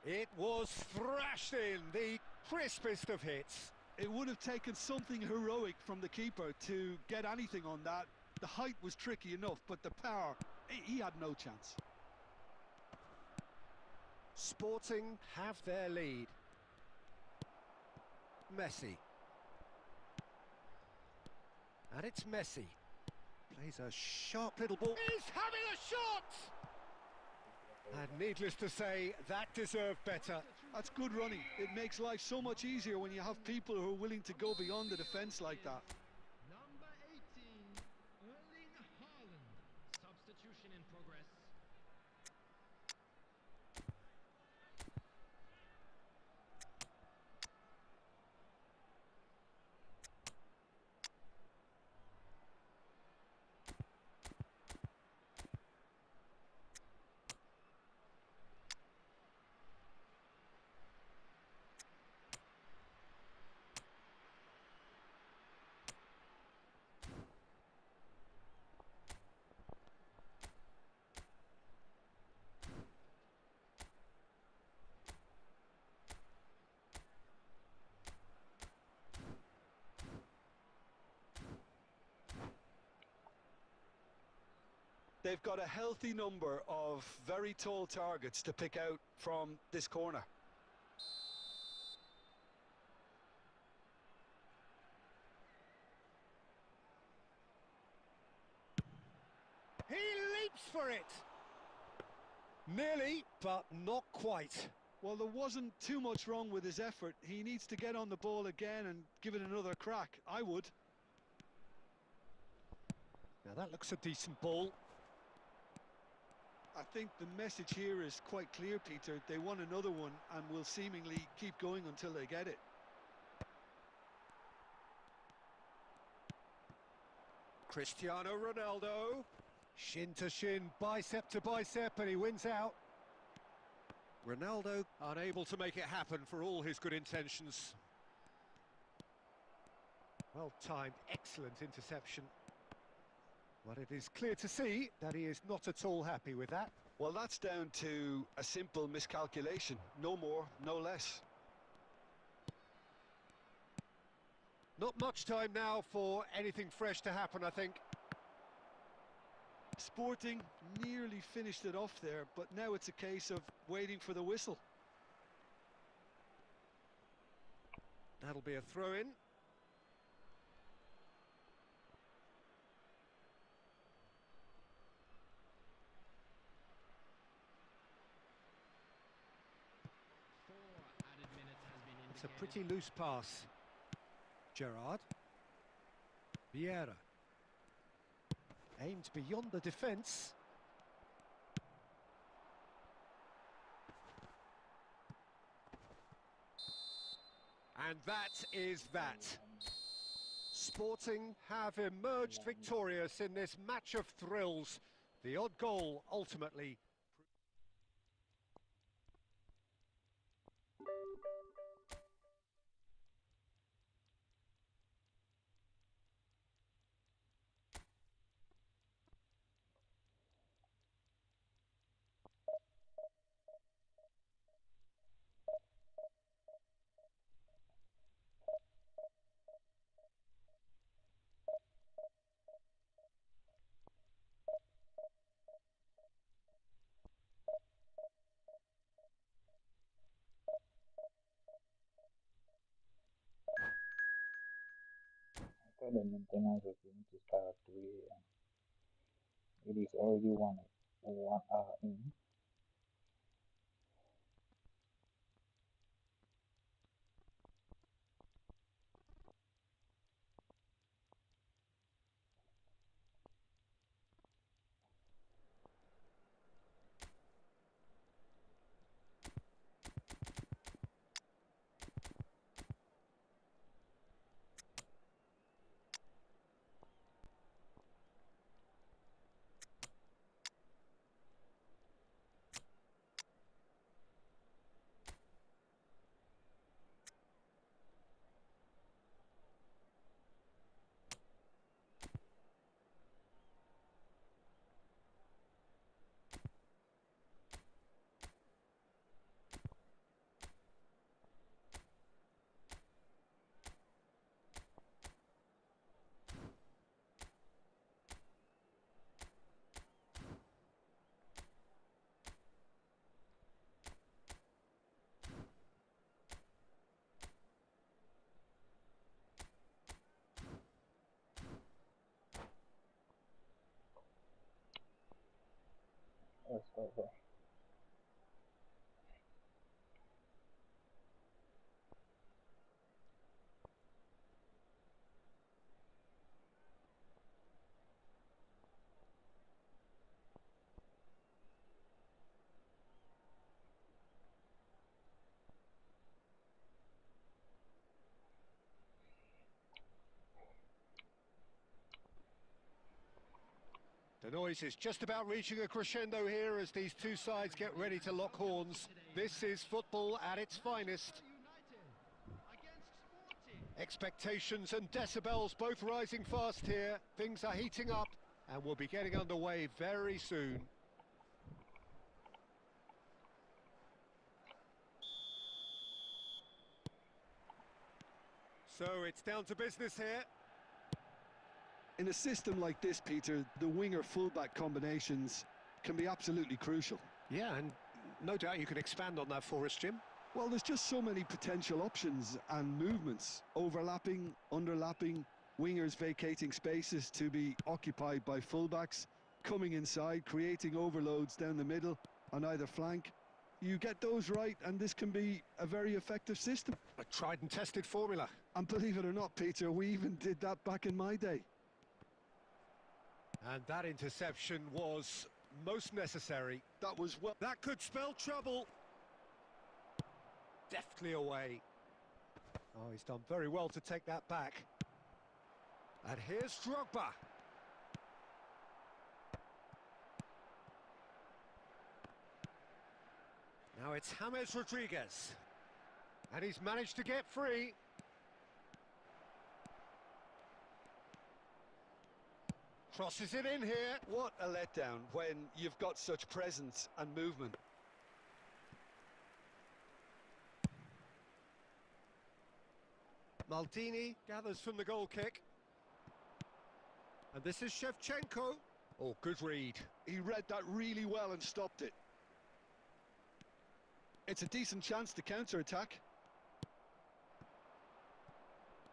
It was thrashed in, the crispest of hits. It would have taken something heroic from the keeper to get anything on that. The height was tricky enough, but the power, he had no chance. Sporting have their lead. Messi. And it's Messi. Plays a sharp little ball. He's having a shot! And needless to say, that deserved better. That's good running. It makes life so much easier when you have people who are willing to go beyond the defence like that. number 18, Erling Haaland. Substitution in progress. They've got a healthy number of very tall targets to pick out from this corner. He leaps for it! Nearly, but not quite. Well, there wasn't too much wrong with his effort. He needs to get on the ball again and give it another crack. I would. Now that looks a decent ball. I think the message here is quite clear, Peter. They want another one and will seemingly keep going until they get it. Cristiano Ronaldo. Shin to shin, bicep to bicep, and he wins out. Ronaldo unable to make it happen for all his good intentions. Well timed, excellent interception. But it is clear to see that he is not at all happy with that. Well, that's down to a simple miscalculation. No more, no less. Not much time now for anything fresh to happen, I think. Sporting nearly finished it off there, but now it's a case of waiting for the whistle. That'll be a throw-in. It's a pretty loose pass. Gerrard. Vieira. Aimed beyond the defence. And that is that. Sporting have emerged victorious in this match of thrills. The odd goal ultimately. I thought the maintenance was going to start at 3 a.m. It is already 1 hour in. It's over. The noise is just about reaching a crescendo here as these two sides get ready to lock horns. This is football at its finest. Expectations and decibels both rising fast here. Things are heating up and we'll be getting underway very soon. So it's down to business here. In a system like this, Peter, the winger-fullback combinations can be absolutely crucial. Yeah, and no doubt you can expand on that for us, Jim. Well, there's just so many potential options and movements. Overlapping, underlapping, wingers vacating spaces to be occupied by fullbacks, coming inside, creating overloads down the middle on either flank. You get those right, and this can be a very effective system. A tried and tested formula. And believe it or not, Peter, we even did that back in my day. And that interception was most necessary. That was well... That could spell trouble. Deftly away. Oh, he's done very well to take that back. And here's Drogba. Now it's James Rodriguez. And he's managed to get free. Crosses it in here. What a letdown when you've got such presence and movement. Maldini gathers from the goal kick. And this is Shevchenko. Oh, good read. He read that really well and stopped it. It's a decent chance to counter-attack.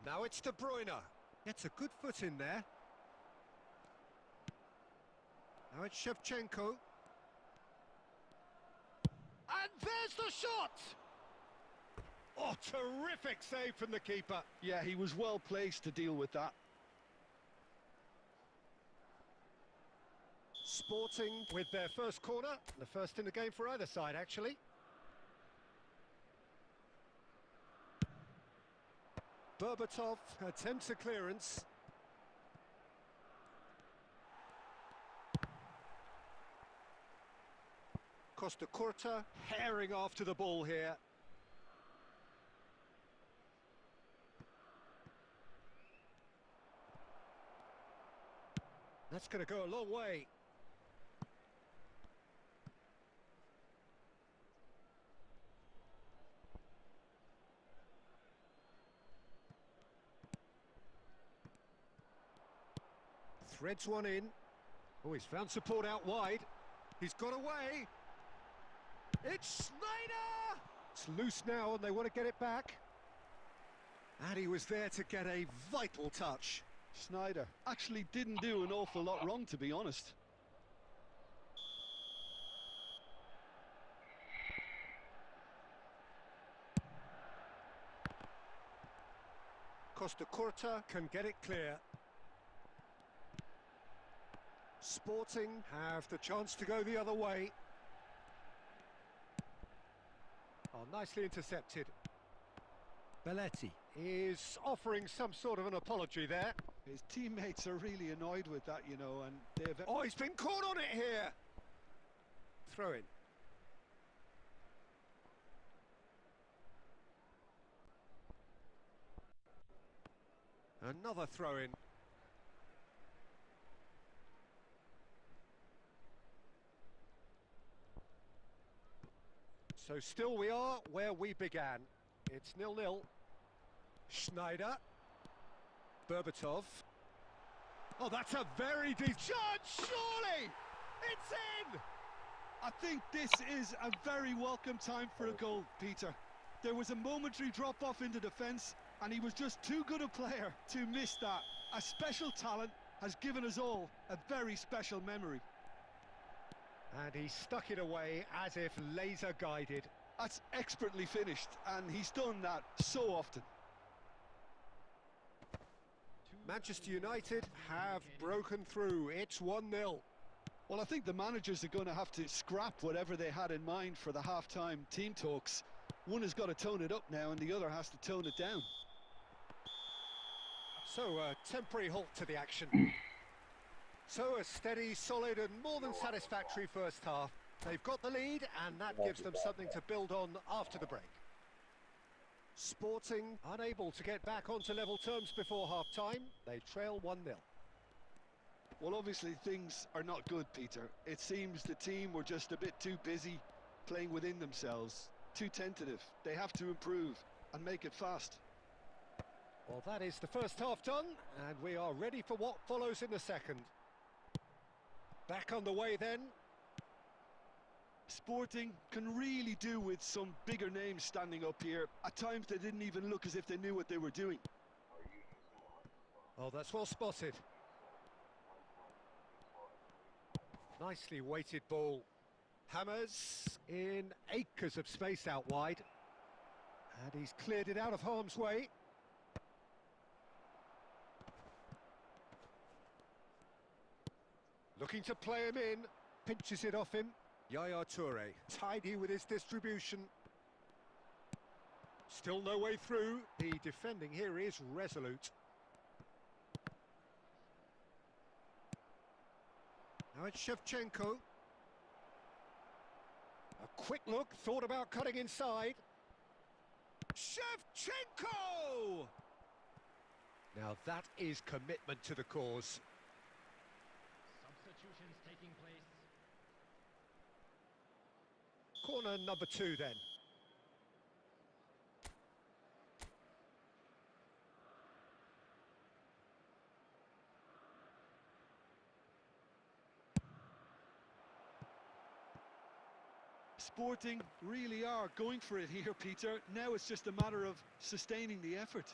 Now it's De Bruyne. Gets a good foot in there. Now it's Shevchenko. And there's the shot! Oh, terrific save from the keeper. Yeah, he was well placed to deal with that. Sporting with their first corner. The first in the game for either side, actually. Berbatov attempts a clearance. Costa Curta herring after the ball here. That's going to go a long way. Threads one in. Oh, he's found support out wide. He's got away. It's Snyder! It's loose now and they want to get it back. And he was there to get a vital touch. Snyder actually didn't do an awful lot wrong, to be honest. Costa Curta can get it clear. Sporting have the chance to go the other way. Oh, nicely intercepted. Belletti is offering some sort of an apology there. His teammates are really annoyed with that, you know, and they've... Oh, he's been caught on it here! Throw in. Another throw in. So still we are where we began. It's 0-0. Schneider. Berbatov. Oh, that's a very deep shot, surely! It's in! I think this is a very welcome time for a goal, Peter. There was a momentary drop-off into defence, and he was just too good a player to miss that. A special talent has given us all a very special memory. And he stuck it away as if laser-guided. That's expertly finished, and he's done that so often. Manchester United have broken through. It's 1-0. Well, I think the managers are going to have to scrap whatever they had in mind for the half-time team talks. One has got to tone it up now, and the other has to tone it down. So, a temporary halt to the action. So, a steady, solid and more than satisfactory first half. They've got the lead, and that gives them something to build on after the break. Sporting unable to get back onto level terms before half-time. They trail 1-0. Well, obviously things are not good, Peter. It seems the team were just a bit too busy playing within themselves, too tentative. They have to improve and make it fast. Well, that is the first half done, and we are ready for what follows in the second. Back on the way then. Sporting can really do with some bigger names standing up here. At times they didn't even look as if they knew what they were doing. Are you using a microphone? Oh, that's well spotted. Nicely weighted ball. Hammers in acres of space out wide. And he's cleared it out of harm's way. Looking to play him in. Pinches it off him. Yaya Toure, tidy with his distribution. Still no way through. The defending here is resolute. Now it's Shevchenko. A quick look, thought about cutting inside. Shevchenko! Now that is commitment to the cause. Substitutions taking place. Corner number 2 then. Sporting really are going for it here, Peter. Now it's just a matter of sustaining the effort.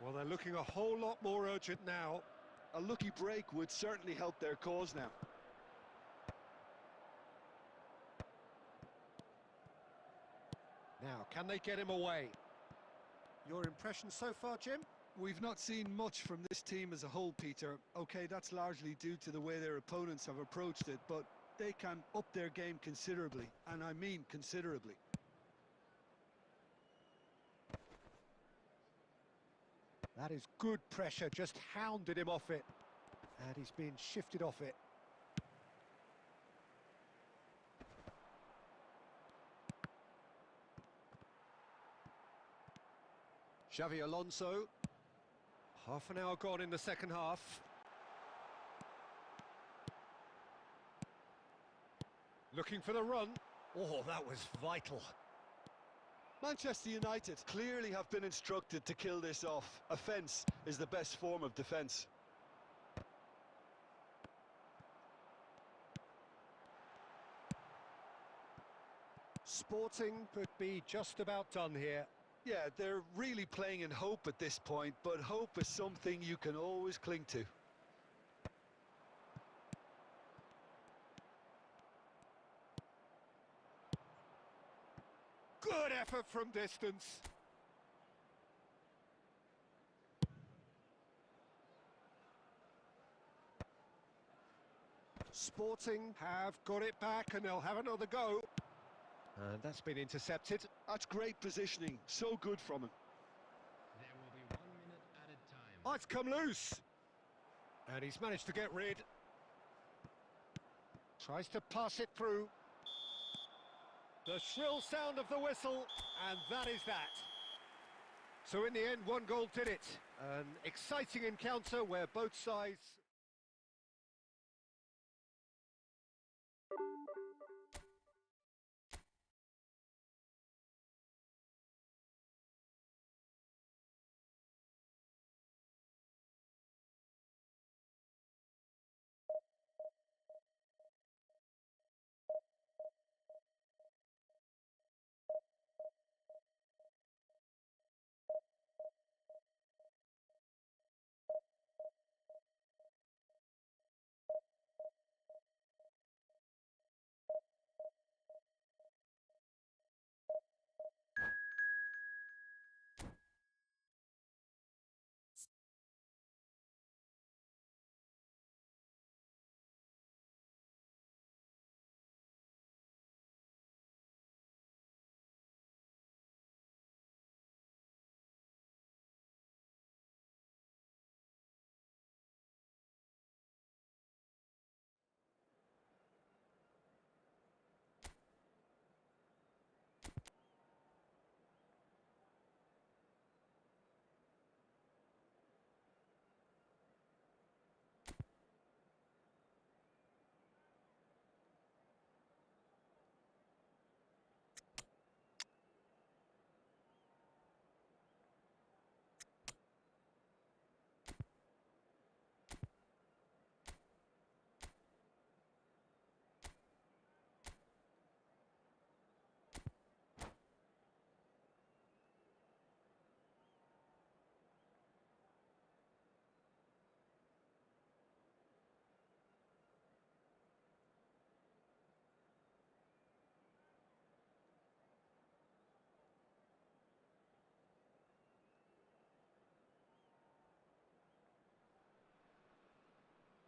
Well, they're looking a whole lot more urgent now. A lucky break would certainly help their cause now. Now, can they get him away? Your impression so far, Jim? We've not seen much from this team as a whole, Peter. OK, that's largely due to the way their opponents have approached it, but they can up their game considerably, and I mean considerably. That is good pressure, just hounded him off it. And he's been shifted off it. Xavi Alonso. Half an hour gone in the second half. Looking for the run. Oh, that was vital. Manchester United clearly have been instructed to kill this off. Offence is the best form of defence. Sporting could be just about done here. Yeah, they're really playing in hope at this point, but hope is something you can always cling to. Good effort from distance. Sporting have got it back and they'll have another go. And that's been intercepted. That's great positioning, so good from him. There will be 1 minute added time. Oh, it's come loose. And he's managed to get rid. Tries to pass it through. The shrill sound of the whistle, and that is that. So in the end, 1 goal did it. An exciting encounter where both sides...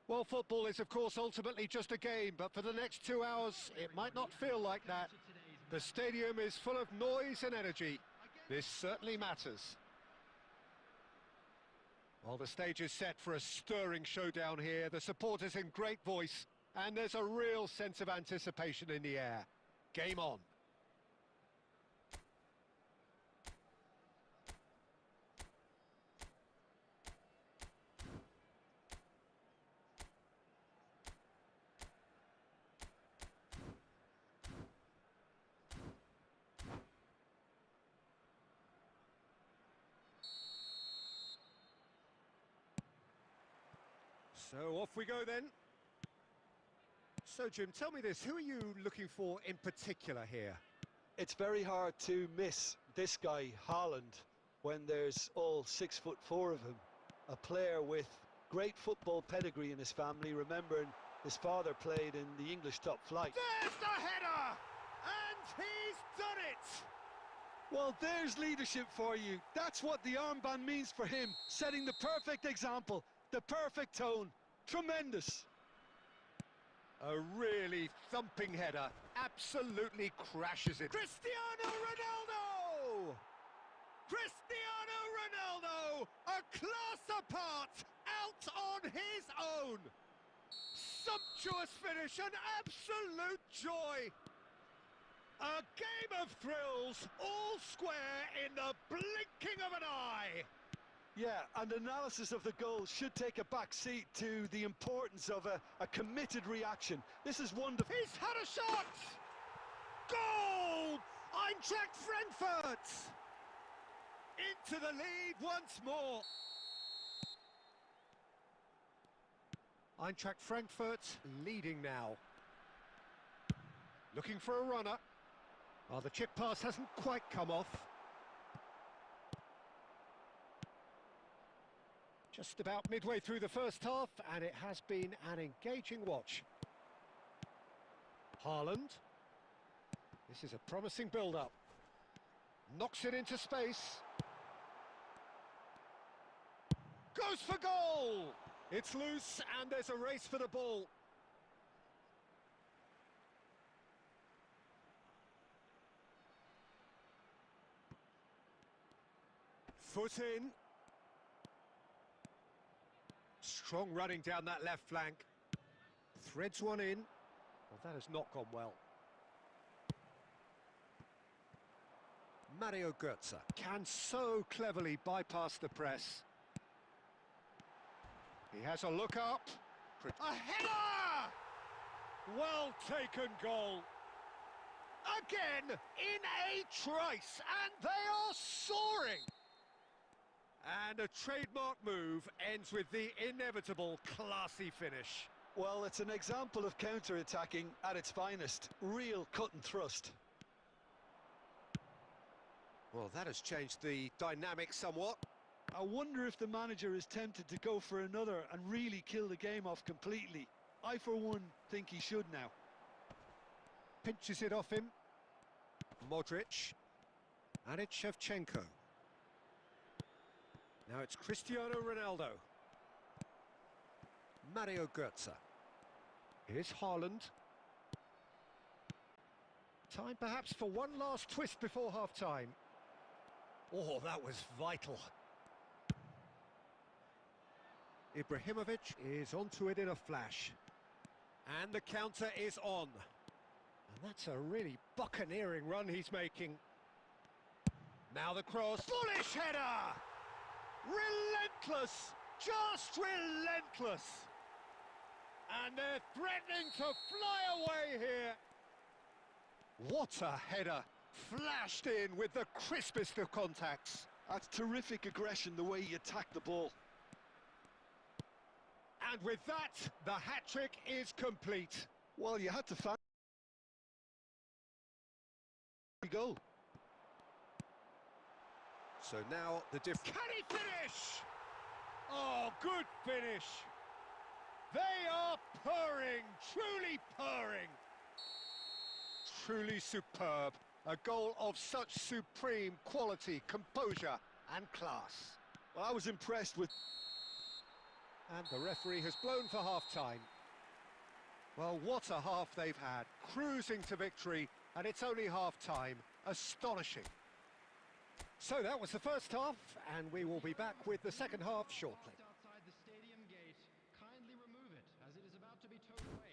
Well, football is, of course, ultimately just a game, but for the next 2 hours, it might not feel like that. The stadium is full of noise and energy. This certainly matters. Well, the stage is set for a stirring showdown here. The supporters in great voice, and there's a real sense of anticipation in the air. Game on. So off we go then. So Jim, tell me this, who are you looking for in particular here? It's very hard to miss this guy, Haaland, when there's all 6'4" of him. A player with great football pedigree in his family, remembering his father played in the English top flight. There's the header! And he's done it! Well, there's leadership for you. That's what the armband means for him, setting the perfect example, the perfect tone. Tremendous. A really thumping header, absolutely crashes it. Cristiano Ronaldo! Cristiano Ronaldo, a class apart, out on his own. Sumptuous finish, an absolute joy. A game of thrills, all square in the blinking of an eye. Yeah, and analysis of the goal should take a back seat to the importance of a committed reaction. This is wonderful. He's had a shot! Goal! Eintracht Frankfurt! Into the lead once more. Eintracht Frankfurt leading now. Looking for a runner. Oh, the chip pass hasn't quite come off. Just about midway through the first half, and it has been an engaging watch. Haaland. This is a promising build-up. Knocks it into space. Goes for goal! It's loose, and there's a race for the ball. Foot in. Strong running down that left flank. Threads one in. Well, that has not gone well. Mario Götze can so cleverly bypass the press. He has a look up. A header! Well taken goal. Again, in a trice, and they are soaring. And a trademark move ends with the inevitable classy finish. Well, it's an example of counter-attacking at its finest. Real cut and thrust. Well, that has changed the dynamic somewhat. I wonder if the manager is tempted to go for another and really kill the game off completely. I, for one, think he should now. Pinches it off him. Modric. And it's Shevchenko. Now it's Cristiano Ronaldo. Mario Götze. Here's Haaland. Time perhaps for one last twist before half-time. Oh, that was vital. Ibrahimovic is onto it in a flash. And the counter is on. And that's a really buccaneering run he's making. Now the cross. Bullish header! Relentless! Just relentless! And they're threatening to fly away here. What a header! Flashed in with the crispest of contacts. That's terrific aggression, the way he attacked the ball. And with that, the hat-trick is complete. Well, you had to find a goal. So now the Can he finish? Oh, good finish. They are purring, truly purring. Truly superb. A goal of such supreme quality, composure and class. Well, I was impressed with... And the referee has blown for half-time. Well, what a half they've had, cruising to victory, and it's only half-time. Astonishing. So that was the first half, and we will be back with the second half shortly. Outside the stadium gate, kindly remove it, as it is about to be towed away.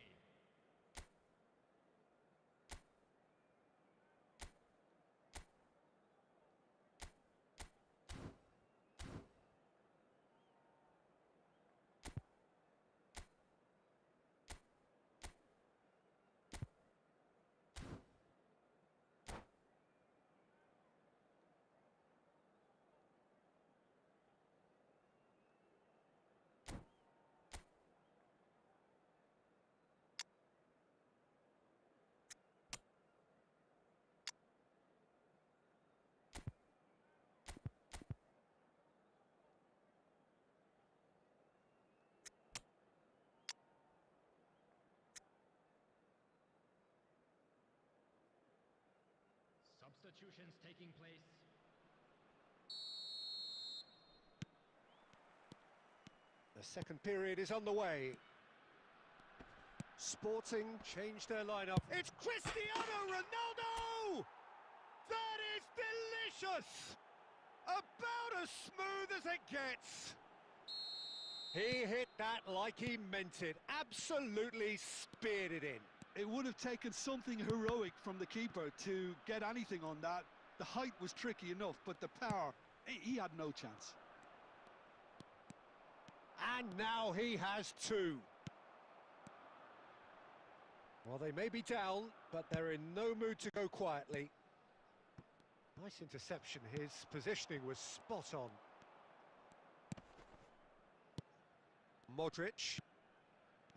Substitutions taking place. The second period is on the way. Sporting changed their lineup. It's Cristiano Ronaldo! That is delicious! About as smooth as it gets. He hit that like he meant it. Absolutely speared it in. It would have taken something heroic from the keeper to get anything on that. The height was tricky enough, but the power, he had no chance. And now he has two. Well, they may be down, but they're in no mood to go quietly. Nice interception. His positioning was spot on. Modric.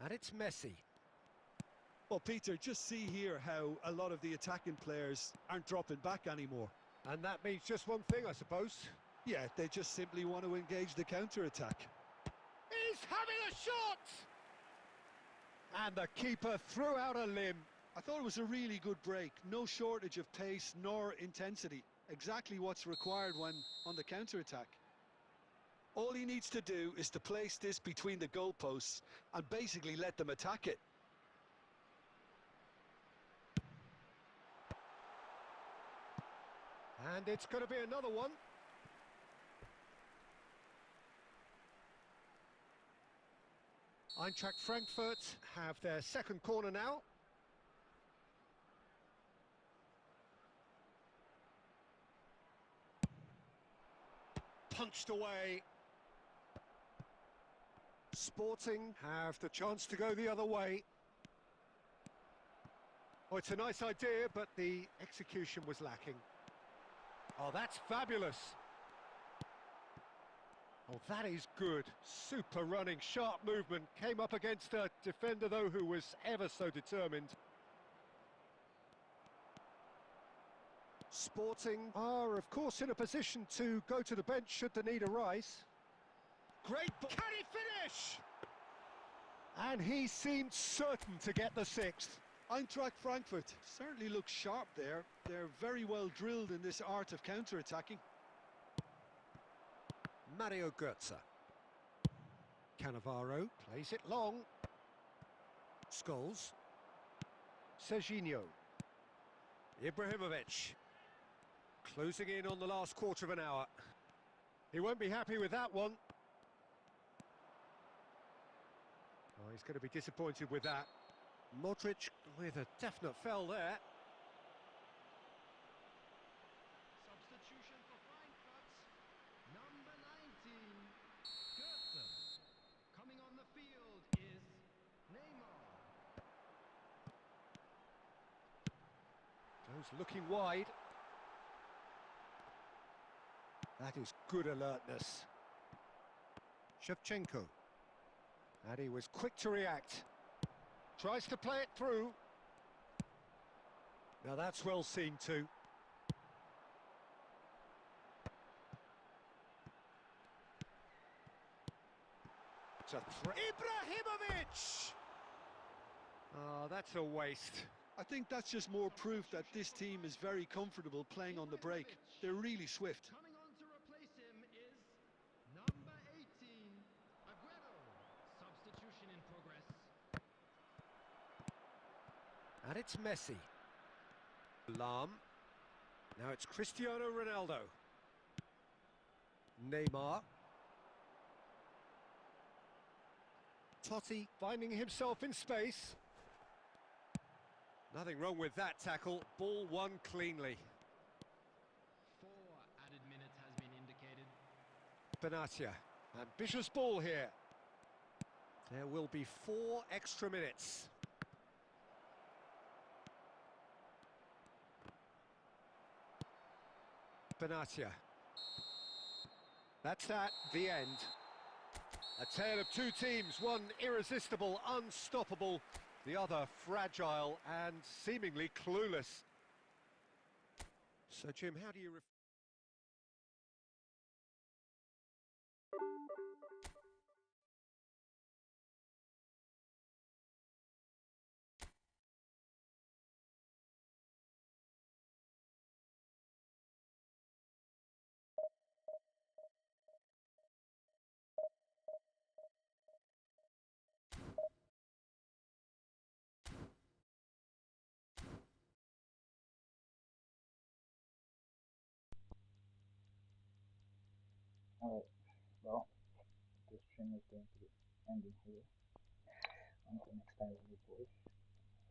And it's Messi. Well, Peter, just see here how a lot of the attacking players aren't dropping back anymore. And that means just one thing, I suppose. Yeah, they just simply want to engage the counter-attack. He's having a shot! And the keeper threw out a limb. I thought it was a really good break. No shortage of pace nor intensity. Exactly what's required when on the counter-attack. All he needs to do is to place this between the goalposts and basically let them attack it. And it's going to be another one. Eintracht Frankfurt have their second corner now. Punched away. Sporting have the chance to go the other way. Oh, it's a nice idea, but the execution was lacking. Oh, that's fabulous. Oh, that is good. Super running, sharp movement. Came up against a defender, though, who was ever so determined. Sporting are, of course, in a position to go to the bench should the need arise. Great ball. Can he finish? And he seemed certain to get the sixth. Eintracht Frankfurt certainly looks sharp there. They're very well drilled in this art of counter-attacking. Mario Götze. Cannavaro plays it long. Scholes. Serginho. Ibrahimovic. Closing in on the last quarter of an hour. He won't be happy with that one. Oh, he's going to be disappointed with that. Modric with a definite foul there. Substitution for Frankfurt. Number 19, Götze. Coming on the field is Neymar. Goes looking wide. That is good alertness. Shevchenko. And he was quick to react. Tries to play it through. Now that's well seen too. It's a threat. Ibrahimovic! Oh, that's a waste. I think that's just more proof that this team is very comfortable playing on the break. They're really swift. Coming on to replace him is number 18, Aguero. And it's Messi. Lam. Now it's Cristiano Ronaldo. Neymar. Totti finding himself in space. Nothing wrong with that tackle. Ball won cleanly. 4 added minutes has been indicated. Benatia. Ambitious ball here. There will be 4 extra minutes. Benatia. That's that, the end. A tale of two teams, one irresistible, unstoppable, the other fragile and seemingly clueless. So, Jim, how do you... Alright, well, this stream is going to be ending here. Until next time, boys.